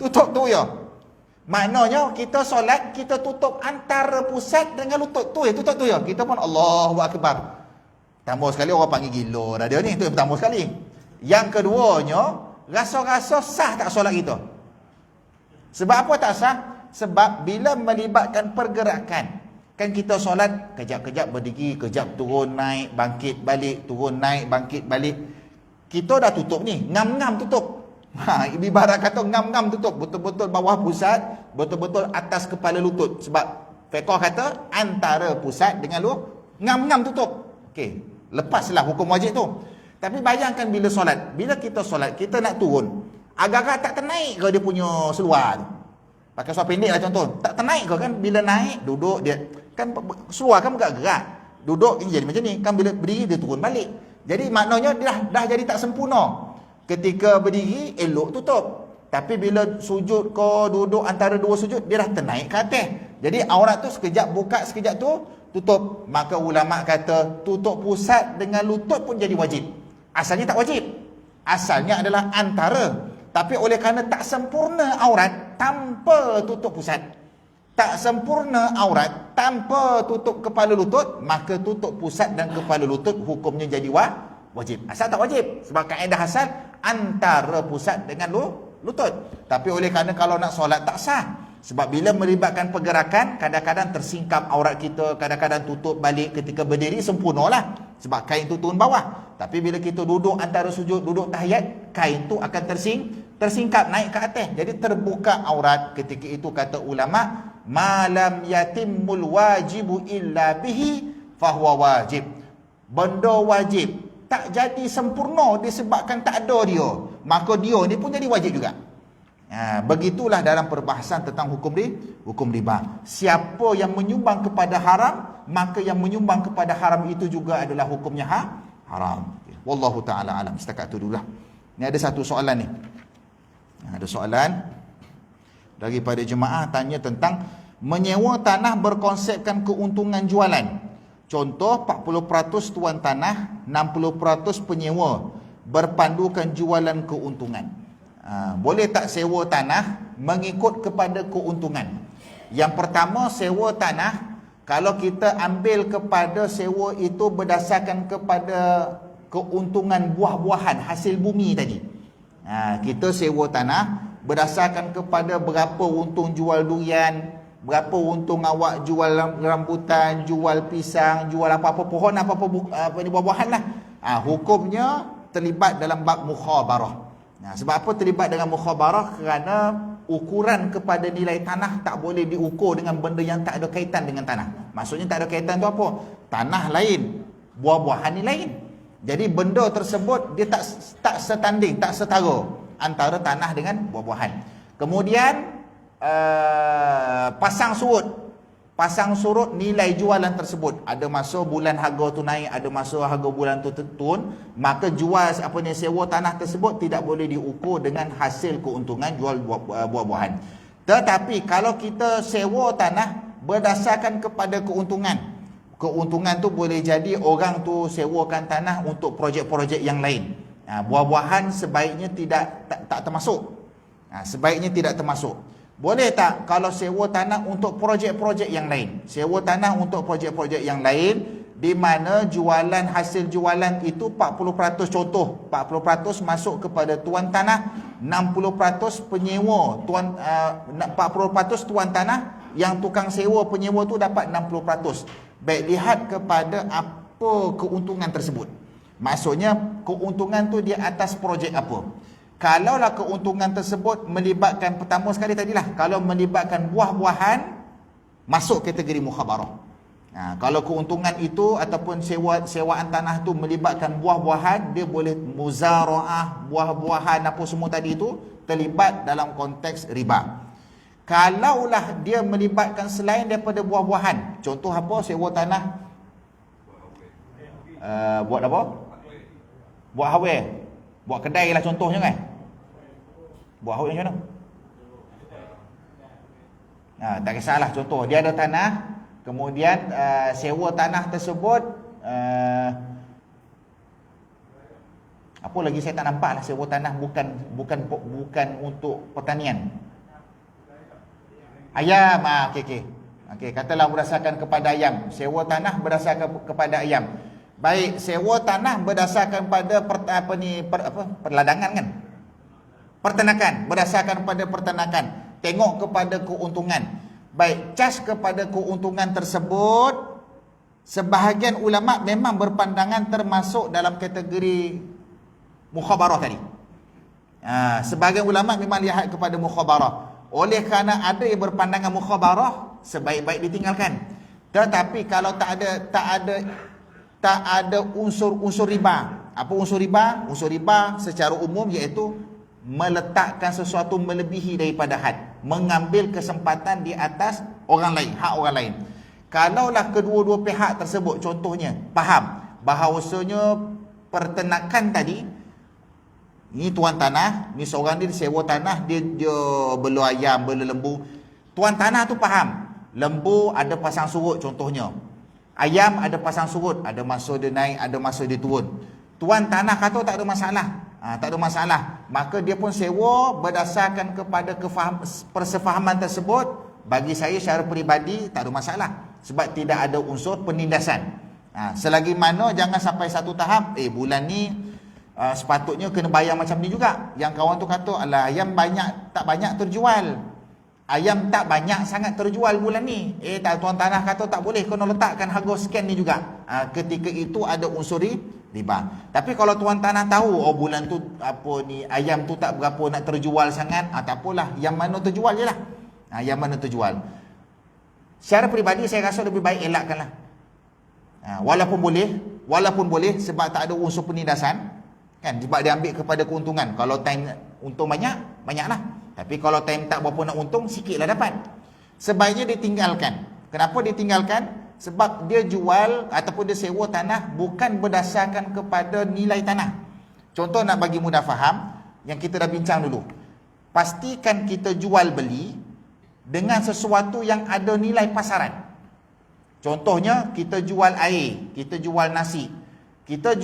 Tutup tu yo. Maknanya kita solat, kita tutup antara pusat dengan lutut tu ya, tutup tu ya. Kita pun Allahu Akbar. Tambah sekali orang panggil gila dah dia ni, tu yang pertama sekali. Yang keduanya, rasa-rasa sah tak solat kita? Sebab apa tak sah? Sebab bila melibatkan pergerakan, kan kita solat kejap-kejap berdiri, kejap turun naik, bangkit balik, turun naik, bangkit balik. Kita dah tutup ni, ngam-ngam tutup. Ibarat kata ngam-ngam tutup, betul-betul bawah pusat, betul-betul atas kepala lutut. Sebab fiqh kata antara pusat dengan ngam-ngam tutup. Okey, lepaslah hukum wajib tu. Tapi bayangkan bila solat, bila kita solat, kita nak turun, agak-agak tak ternaik ke dia punya seluar tu? Pakai seluar pendek lah contoh, tak ternaik ke kan? Bila naik, duduk dia, kan seluar kan bergerak, duduk jadi macam ni, kan bila berdiri dia turun balik. Jadi maknanya dia dah jadi tak sempurna. Ketika berdiri, elok tutup. Tapi bila sujud ke duduk antara dua sujud, dia dah ternaik ke atas. Jadi aurat tu sekejap buka, sekejap tu tutup. Maka ulama kata tutup pusat dengan lutut pun jadi wajib. Asalnya tak wajib. Asalnya adalah antara. Tapi oleh kerana tak sempurna aurat tanpa tutup pusat, tak sempurna aurat tanpa tutup kepala lutut, maka tutup pusat dan kepala lutut hukumnya jadi wajib. Asal tak wajib. Sebab kaedah asal antara pusat dengan lutut. Tapi oleh kerana kalau nak solat tak sah. Sebab bila melibatkan pergerakan, kadang-kadang tersingkap aurat kita, kadang-kadang tutup balik. Ketika berdiri sempurnalah, sebab kain tu turun bawah. Tapi bila kita duduk antara sujud, duduk tahiyat, kain tu akan tersingkap naik ke atas. Jadi terbuka aurat. Ketika itu kata ulama, malam yatimul wajibu illa bihi fahuwa wajib. Benda wajib tak jadi sempurna disebabkan tak ada dia, maka dia ni pun jadi wajib juga. Begitulah dalam perbahasan tentang hukum riba. Siapa yang menyumbang kepada haram, maka yang menyumbang kepada haram itu juga adalah hukumnya haram. Wallahu ta'ala alam. Setakat tu dululah. Ni ada satu soalan ni. Ada soalan daripada jemaah tanya tentang menyewa tanah berkonsepkan keuntungan jualan. Contoh 40% tuan tanah, 60% penyewa, berpandukan jualan keuntungan. Boleh tak sewa tanah mengikut kepada keuntungan? Yang pertama, sewa tanah, kalau kita ambil kepada sewa itu berdasarkan kepada keuntungan buah-buahan hasil bumi tadi. Kita sewa tanah berdasarkan kepada berapa untung jual durian, berapa untung awak jual rambutan, jual pisang, jual apa-apa pohon, apa-apa buah-buahan lah. Hukumnya terlibat dalam bab mukhabarah. Sebab apa terlibat dengan mukhabarah? Kerana ukuran kepada nilai tanah tak boleh diukur dengan benda yang tak ada kaitan dengan tanah. Maksudnya tak ada kaitan tu apa? Tanah lain, buah-buahan ni lain. Jadi benda tersebut dia tak setanding, tak setara antara tanah dengan buah-buahan. Kemudian pasang surut nilai jualan tersebut. Ada masa bulan harga tu naik, ada masa harga bulan tu turun, maka jual sewa tanah tersebut tidak boleh diukur dengan hasil keuntungan jual buah-buahan. Tetapi kalau kita sewa tanah berdasarkan kepada keuntungan tu boleh jadi orang tu sewakan tanah untuk projek-projek yang lain. Buah-buahan sebaiknya tak termasuk. Sebaiknya tidak termasuk. Boleh tak kalau sewa tanah untuk projek-projek yang lain? Sewa tanah untuk projek-projek yang lain di mana hasil jualan itu 40%, contoh 40% masuk kepada tuan tanah, 60% penyewa, 40% tuan tanah, yang tukang sewa penyewa tu dapat 60%. Baik, lihat kepada apa keuntungan tersebut. Maksudnya keuntungan tu di atas projek apa. Kalaulah keuntungan tersebut melibatkan, pertama sekali tadilah, kalau melibatkan buah-buahan, masuk kategori mukhabarah. Kalau keuntungan itu ataupun sewaan tanah tu melibatkan buah-buahan, dia boleh muzara'ah, buah-buahan apa semua tadi itu terlibat dalam konteks riba. Kalaulah dia melibatkan selain daripada buah-buahan, contoh apa, sewa tanah buat apa? Buat hardware, buat kedai lah contohnya kan. Buat hardware macam mana? Tak kisahlah, contoh dia ada tanah, kemudian sewa tanah tersebut, apa lagi saya tak nampak lah, sewa tanah bukan untuk pertanian. Ayam, okey, katalah berdasarkan kepada ayam, sewa tanah berdasarkan kepada ayam. Baik, sewa tanah berdasarkan pada perladangan kan? Pertanakan, berdasarkan pada pertanakan. Tengok kepada keuntungan. Baik, cas kepada keuntungan tersebut, sebahagian ulama memang berpandangan termasuk dalam kategori mukhabarah tadi. Sebahagian ulama memang lihat kepada mukhabarah. Oleh kerana ada yang berpandangan mukhabarah, sebaik-baik ditinggalkan. Tetapi kalau tak ada unsur-unsur riba. Apa unsur riba? Unsur riba secara umum iaitu meletakkan sesuatu melebihi daripada had, mengambil kesempatan di atas orang lain, hak orang lain. Kalaulah kedua-dua pihak tersebut contohnya faham bahawasanya pertenakan tadi, ni tuan tanah, ni seorang dia sewa tanah, dia bela ayam, bela lembu. Tuan tanah tu faham, lembu ada pasang surut contohnya, ayam ada pasang surut, ada masa dia naik, ada masa dia turun. Tuan tanah kata tak ada masalah. Tak ada masalah. Maka dia pun sewa berdasarkan kepada persefahaman tersebut. Bagi saya secara peribadi tak ada masalah, sebab tidak ada unsur penindasan. Selagi mana jangan sampai satu tahap, bulan ni sepatutnya kena bayar macam ni juga. Yang kawan tu kata, alah ayam tak banyak terjual, ayam tak banyak sangat terjual bulan ni. Tuan tanah kata tak boleh, kena letakkan harga sekian ni juga. Ketika itu ada unsur riba. Tapi kalau tuan tanah tahu, bulan tu ayam tu tak berapa nak terjual sangat, tak apalah, yang mana terjual je lah. Yang mana terjual. Secara peribadi saya rasa lebih baik elakkanlah. Walaupun boleh sebab tak ada unsur penindasan, kan, sebab dia ambil kepada keuntungan. Kalau time untung banyaklah. Tapi kalau time tak berapa nak untung, sikitlah dapat. Sebaiknya ditinggalkan. Kenapa ditinggalkan? Sebab dia jual ataupun dia sewa tanah bukan berdasarkan kepada nilai tanah. Contoh nak bagi mudah faham, yang kita dah bincang dulu. Pastikan kita jual beli dengan sesuatu yang ada nilai pasaran. Contohnya kita jual air, kita jual nasi. Kita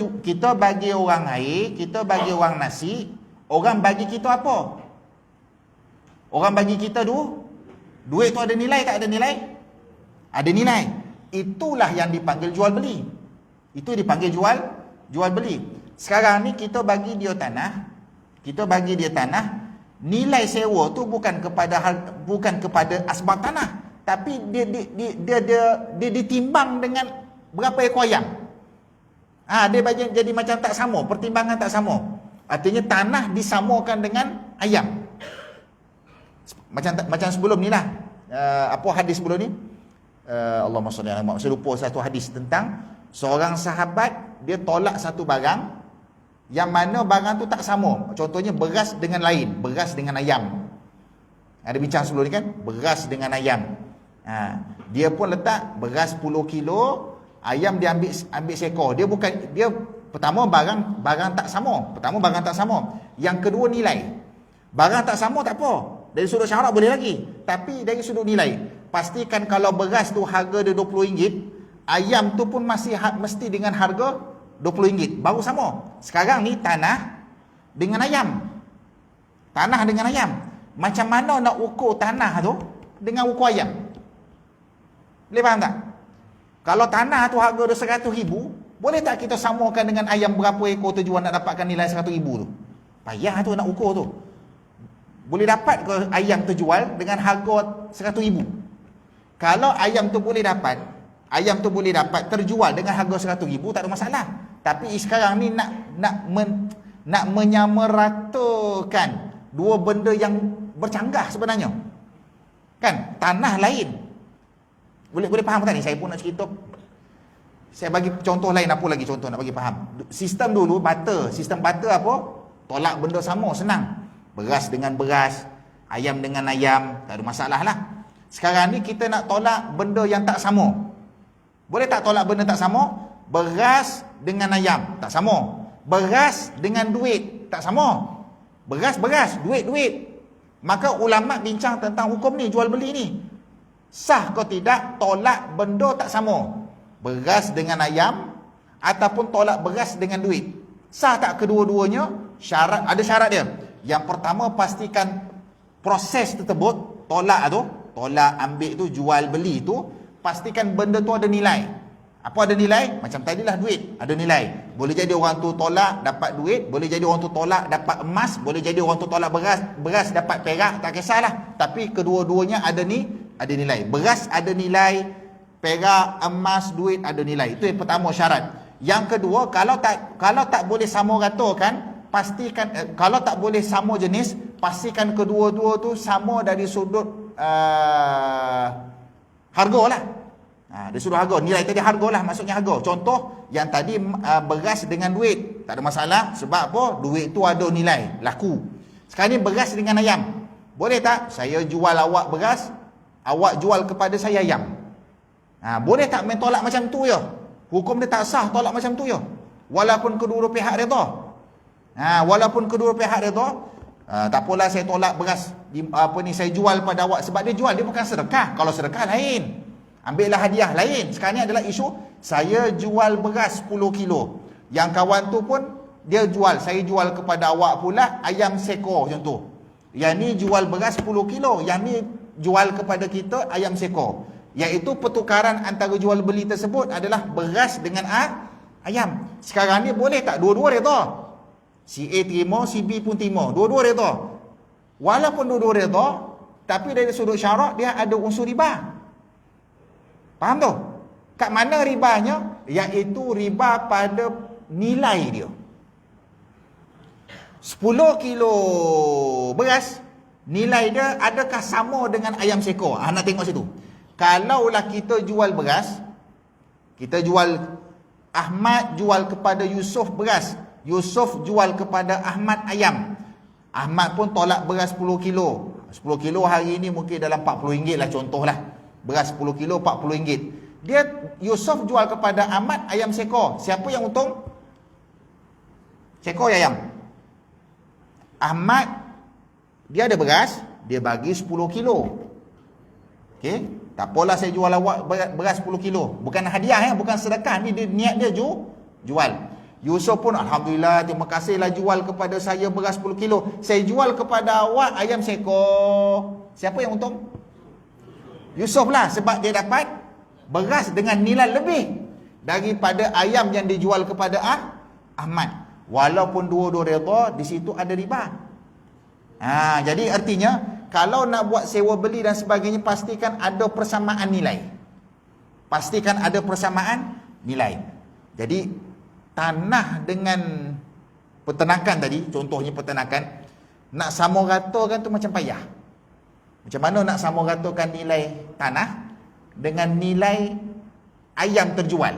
bagi orang air, kita bagi orang nasi, orang bagi kita apa? Orang bagi kita duit tu ada nilai tak ada nilai? Ada nilai. Itulah yang dipanggil jual beli. Itu dipanggil jual beli. Sekarang ni kita bagi dia tanah, nilai sewa tu bukan kepada asbab tanah, tapi dia ditimbang dengan berapa ekor ayam. Dia bagi jadi macam tak sama, pertimbangan tak sama. Artinya tanah disamakan dengan ayam. Macam sebelum ni lah. Apa hadis sebelum ni? Allahumma salli ala Muhammad. Saya lupa satu hadis tentang seorang sahabat, dia tolak satu barang yang mana barang tu tak sama. Contohnya beras dengan lain, beras dengan ayam. Ada bincang sebelum ni kan, beras dengan ayam. Dia pun letak beras 10 kilo, ayam dia ambil seekor. Dia pertama barang tak sama. Yang kedua nilai. Barang tak sama tak apa. Dari sudut syarak boleh lagi. Tapi dari sudut nilai, pastikan kalau beras tu harga dia RM20, ayam tu pun mesti dengan harga RM20. Baru sama. Sekarang ni tanah dengan ayam. Macam mana nak ukur tanah tu dengan ukur ayam? Boleh faham tak? Kalau tanah tu harga dia RM100,000, boleh tak kita samakan dengan ayam berapa ekor tu jual nak dapatkan nilai RM100,000 tu? Payah tu nak ukur tu. Boleh dapat ke ayam terjual dengan harga RM100,000? Kalau ayam tu boleh dapat terjual dengan harga RM100,000, tak ada masalah. Tapi sekarang ni nak menyamaratakan dua benda yang bercanggah sebenarnya. Kan? Tanah lain. Boleh faham tak ni? Saya pun nak cerita. Saya bagi contoh lain, apa lagi contoh nak bagi faham. Sistem dulu barter. Sistem barter apa? Tolak benda sama, senang. Beras dengan beras, ayam dengan ayam, tak ada masalah lah. Sekarang ni kita nak tolak benda yang tak sama. Boleh tak tolak benda tak sama? Beras dengan ayam, tak sama. Beras dengan duit, tak sama. Beras, duit. Maka ulama bincang tentang hukum ni, jual beli ni. Sah ke tidak tolak benda tak sama? Beras dengan ayam ataupun tolak beras dengan duit? Sah tak kedua-duanya? Ada syarat dia. Yang pertama, pastikan proses tersebut, tolak ambil tu, jual beli tu, pastikan benda tu ada nilai. Apa ada nilai? Macam tadilah duit, ada nilai. Boleh jadi orang tu tolak dapat duit, boleh jadi orang tu tolak dapat emas, boleh jadi orang tu tolak beras dapat perak, tak kisahlah. Tapi kedua-duanya ada nilai. Beras ada nilai, perak, emas, duit ada nilai. Itu yang pertama syarat. Yang kedua, kalau tak boleh samaratakan, pastikan kalau tak boleh sama jenis, pastikan kedua-dua tu sama dari sudut harga lah. Dari sudut harga, nilai tadi harga lah, maksudnya harga. Contoh yang tadi beras dengan duit, tak ada masalah. Sebab apa? Duit tu ada nilai, laku. Sekarang ni beras dengan ayam. Boleh tak saya jual awak beras, awak jual kepada saya ayam? Boleh tak main tolak macam tu ya? Hukum dia tak sah tolak macam tu ya, walaupun kedua-dua pihak redha. Tak apalah saya tolak beras saya jual pada awak. Sebab dia jual, dia bukan sedekah. Kalau sedekah lain, ambillah hadiah lain. Sekarang ni adalah isu saya jual beras 10 kilo, yang kawan tu pun dia jual, saya jual kepada awak pula ayam sekor contoh. Yang ni jual beras 10 kilo, yang ni jual kepada kita ayam sekor. Iaitu pertukaran antara jual beli tersebut adalah beras dengan ayam. Sekarang ni boleh tak dua-dua redha? Si A terima, si B pun terima. Dua-dua redha. Walaupun dua-dua redha, tapi dari sudut syarak dia ada unsur riba. Faham tu? Kat mana ribanya? Iaitu riba pada nilai dia. 10 kilo beras, nilai dia adakah sama dengan ayam sekor? Nak tengok situ. Kalaulah kita jual beras Kita jual, Ahmad jual kepada Yusuf beras, Yusuf jual kepada Ahmad ayam. Ahmad pun tolak beras 10 kilo. 10 kilo hari ini mungkin dalam RM40 lah contohlah. Beras 10 kilo RM40. Dia Yusuf jual kepada Ahmad ayam seekor. Siapa yang untung? Seekor ayam. Ahmad dia ada beras, dia bagi 10 kilo. Okey, tak apalah saya jual awak beras 10 kilo. Bukan hadiah bukan sedekah, ni dia, niat dia jual. Yusuf pun alhamdulillah, terima kasihlah jual kepada saya beras 10 kilo. Saya jual kepada awak ayam seekor. Siapa yang untung? Yusuf lah, sebab dia dapat beras dengan nilai lebih daripada ayam yang dijual kepada Ahmad. Walaupun dua-dua redha, di situ ada riba. Jadi artinya kalau nak buat sewa beli dan sebagainya, pastikan ada persamaan nilai. Pastikan ada persamaan nilai. Jadi tanah dengan peternakan tadi, contohnya peternakan, nak sama ratakan tu macam payah. Macam mana nak sama ratakan nilai tanah dengan nilai ayam terjual?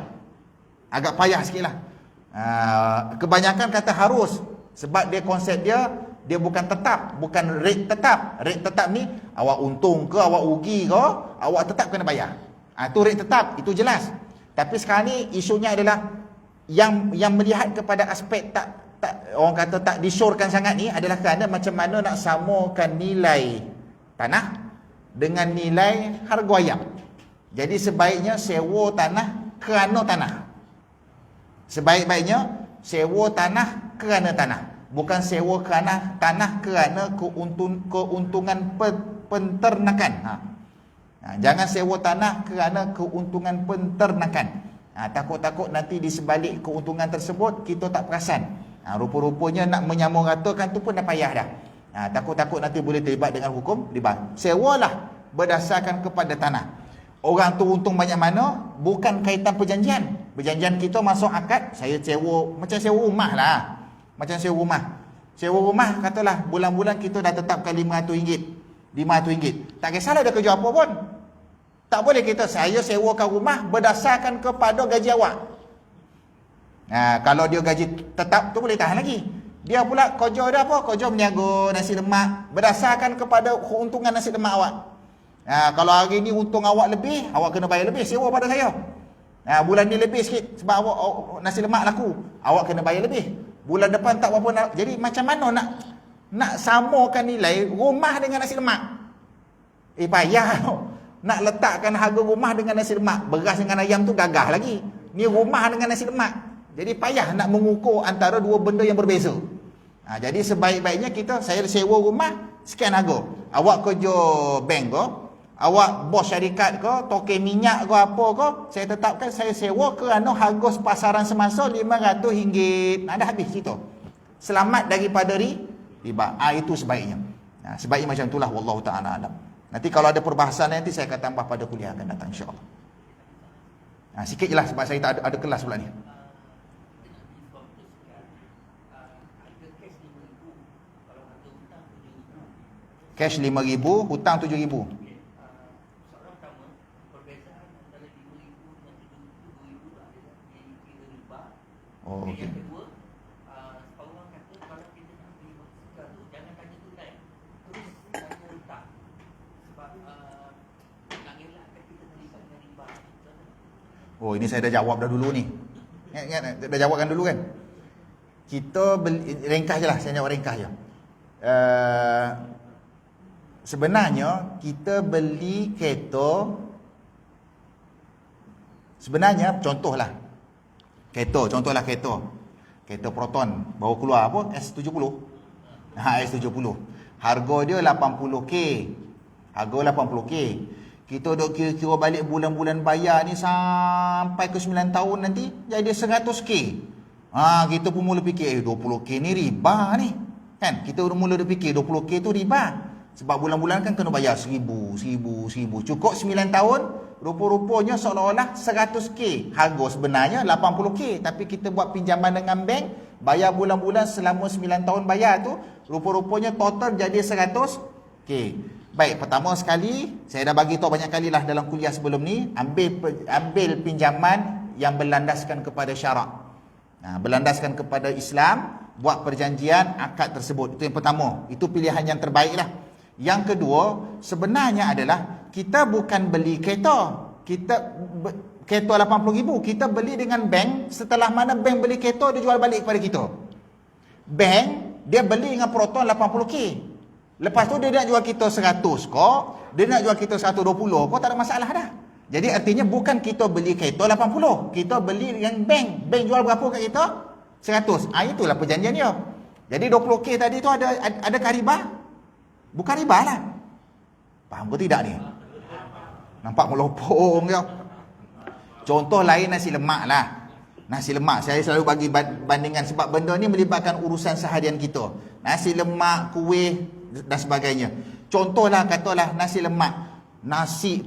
Agak payah sikit lah. Kebanyakan kata harus, sebab dia konsep dia bukan tetap, bukan rate tetap. Rate tetap ni awak untung ke, awak rugi ke, awak tetap kena bayar. Itu rate tetap, itu jelas. Tapi sekarang ni isunya adalah yang melihat kepada aspek tak orang kata tak disyorkan sangat ni adalah kerana macam mana nak samakan nilai tanah dengan nilai harga ayam. Jadi sebaiknya sewa tanah kerana tanah. Sebaik-baiknya sewa tanah kerana tanah. Bukan sewa kerana tanah kerana keuntungan penternakan. Jangan sewa tanah kerana keuntungan penternakan. Takut-takut nanti di sebalik keuntungan tersebut kita tak perasan. Rupa-rupanya nak menyamaratakan tu pun dah payah dah. Takut-takut nanti boleh terlibat dengan hukum riba. Sewalah berdasarkan kepada tanah. Orang tu untung banyak mana, bukan kaitan perjanjian. Perjanjian kita masuk akad, saya sewa, macam sewa rumah lah. Macam sewa rumah. Sewa rumah katalah bulan-bulan kita dah tetapkan RM500. RM500. Tak kisahlah dia kerja apa pun. Tak boleh kita, saya sewakan rumah berdasarkan kepada gaji awak. Kalau dia gaji tetap tu boleh tahan lagi. Dia pula kerja dia apa? Kerja meniaga nasi lemak berdasarkan kepada keuntungan nasi lemak awak. Kalau hari ni untung awak lebih, awak kena bayar lebih, sewa pada saya. Bulan ni lebih sikit sebab awak nasi lemak laku, awak kena bayar lebih. Bulan depan tak apa-apa. Jadi macam mana nak samakan nilai rumah dengan nasi lemak? Payah. Nak letakkan harga rumah dengan nasi lemak, beras dengan ayam tu gagah lagi. Ni rumah dengan nasi lemak. Jadi payah nak mengukur antara dua benda yang berbeza. Jadi sebaik-baiknya saya sewa rumah sekian harga. Awak kerja bank ke, awak bos syarikat ke, token minyak ke apa ke, saya tetapkan saya sewa kerana harga pasaran semasa RM500. Dah habis cerita. Selamat daripada riba. Itu sebaiknya. Sebaiknya macam itulah, wallahu taala alam. Nanti kalau ada perbahasan nanti saya akan tambah pada kuliah akan datang insya-Allah. Sikit jelah sebab saya tak ada kelas pula ni. Cash RM5,000, hutang RM7,000. Soalan pertama, perbezaan antara RM5,000 dan RM7,000 adalah kira riba. Okey. Yang kedua, orang kata kalau kita nak beli motosikal tu jangan tanya tunai, terus tanya hutang. Sebab nak elakkan kita terlibat dengan riba. Ini saya dah jawab dah dulu ni. Ingat dah jawabkan dulu kan? Kita ringkas je lah, saya jawab ringkas je. Sebenarnya kita beli kereta, sebenarnya contohlah kereta Proton baru keluar apa, S70. S70 harga dia 80k. Kita duk kira-kira balik bulan-bulan bayar ni sampai ke 9 tahun nanti jadi 100k. Kita pun mula fikir 20k ni riba ni kan. Kita mula fikir 20k tu riba. Sebab bulan-bulan kan kena bayar 1000. Cukup 9 tahun, rupa-rupanya seolah-olah 100k. Harga sebenarnya 80k. Tapi kita buat pinjaman dengan bank, bayar bulan-bulan selama 9 tahun bayar tu, rupa-rupanya total jadi 100k. Baik, pertama sekali, saya dah bagi tahu banyak kali lah dalam kuliah sebelum ni, ambil pinjaman yang berlandaskan kepada syarak. Berlandaskan kepada Islam, buat perjanjian akad tersebut. Itu yang pertama. Itu pilihan yang terbaik lah. Yang kedua, sebenarnya adalah kita bukan beli kereta. Kereta 80,000, kita beli dengan bank. Setelah mana bank beli kereta, dia jual balik kepada kita. Bank, dia beli dengan Proton 80k. Lepas tu dia nak jual kita 100 kok, dia nak jual kita 120 kok, tak ada masalah dah. Jadi artinya bukan kita beli kereta 80, kita beli dengan bank. Bank jual berapa kat kita? 100. Itulah perjanjian dia. Jadi 20k tadi tu adakah riba? Bukan riba lah. Faham ke tidak ni? Nampak melopong dia. Contoh lain nasi lemak lah. Nasi lemak, saya selalu bagi bandingan sebab benda ni melibatkan urusan seharian kita. Nasi lemak, kuih dan sebagainya. Contohlah, katalah nasi lemak. Nasi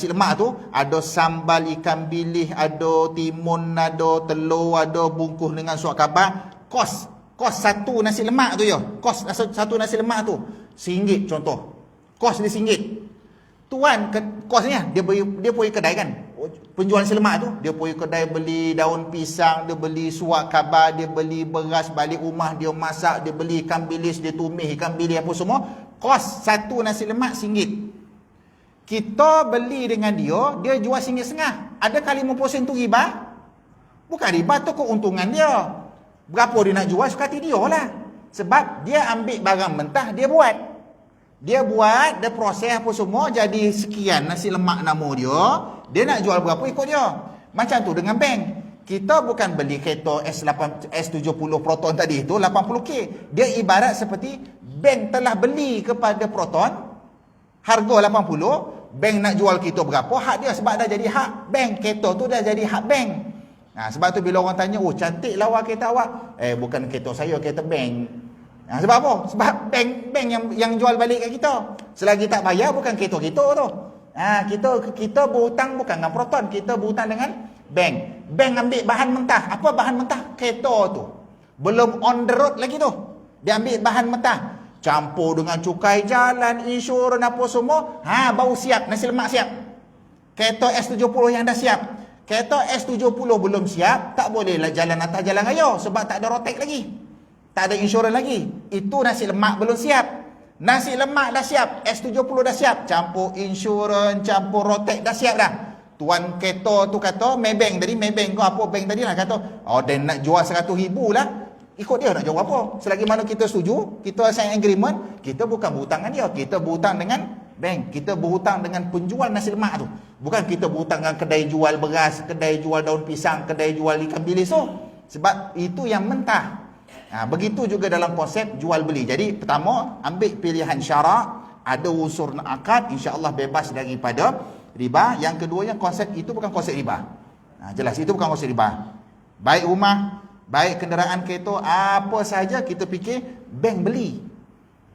lemak tu ada sambal ikan bilis, ada timun, ada telur, ada bungkus dengan suap khabar. Kos satu nasi lemak tu ya. Kos satu nasi lemak tu RM1 contoh. Kos dia RM1. Tuan kosnya dia pergi kedai kan. Penjual nasi lemak tu dia pergi kedai beli daun pisang, dia beli suap khabar, dia beli beras, balik rumah dia masak, dia beli ikan bilis, dia tumis ikan bilis apa semua. Kos satu nasi lemak RM1. Kita beli dengan dia jual RM1.50. Adakah 50% tu riba? Bukan riba, tu keuntungan dia. Berapa dia nak jual, suka hati dia lah. Sebab dia ambil barang mentah, dia buat, dia proses apa semua, jadi sekian nasi lemak nama dia nak jual berapa ikut dia. Macam tu dengan bank. Kita bukan beli kereta S70 Proton tadi tu 80k. Dia ibarat seperti bank telah beli kepada Proton harga 80, bank nak jual kita berapa, hak dia sebab dah jadi hak bank. Kereta tu dah jadi hak bank. Sebab tu bila orang tanya, oh cantik lawa kereta awak. Bukan kereta saya, kereta bank. Sebab apa? Sebab bank yang jual balik kat kita. Selagi tak bayar, bukan kereta kita tu. Kita berhutang bukan dengan Proton, kita berhutang dengan bank. Bank ambil bahan mentah. Apa bahan mentah? Kereta tu. Belum on the road lagi tu. Dia ambil bahan mentah, campur dengan cukai jalan, insurans apa semua. Baru siap, nasi lemak siap. Kereta S70 yang dah siap. Kereta S70 belum siap, tak boleh lah jalan atas jalan raya sebab tak ada rotek lagi, tak ada insurans lagi. Itu nasi lemak belum siap. Nasi lemak dah siap, S70 dah siap, campur insurans, campur rotek dah siap dah. Tuan kereta tu kata, Maybank kau apa bank tadi lah, kata, dia nak jual 100,000 lah. Ikut dia nak jual apa. Selagi mana kita setuju, kita sign agreement, kita bukan berhutang dengan dia, kita berhutang dengan bank. Kita berhutang dengan penjual nasi lemak tu. Bukan kita berhutang dengan kedai jual beras, kedai jual daun pisang, kedai jual ikan bilis tu. Sebab itu yang mentah. Begitu juga dalam konsep jual beli. Jadi pertama, ambil pilihan syarak, ada unsur akad, insya-Allah bebas daripada riba. Yang kedua, yang konsep itu bukan konsep riba. Jelas itu bukan konsep riba. Baik rumah, baik kenderaan kereta, apa saja kita fikir bank beli.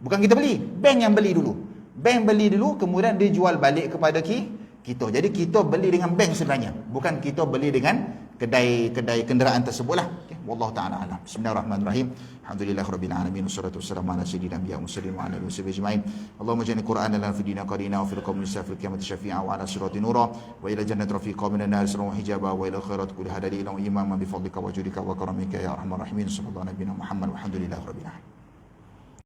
Bukan kita beli, bank yang beli dulu. Bank beli dulu, kemudian dia jual balik kepada kita. Jadi kita beli dengan bank sebenarnya, bukan kita beli dengan kedai kenderaan tersebutlah. Wallahu taala alam. Bismillahirrahmanirrahim. Alhamdulillahirabbil alamin. Wassalatu wassalamu ala sayyidina nabiyina Muhammadin wa ala alihi wasallam ajmain. Allahumma ja'alna Qur'anan lana fi dinina qarina wa fil qawmi safil qiyamati syafi'a wa ala sirati nura wa ila jannati rafiqa minan nar sirran hijaba wa ila khairat kulli hadari ila imama bi fadlika wa judika wa karamika ya arhamar rahimin. Sallallahu alaihi wa sallam. Walhamdulillahirabbil alamin.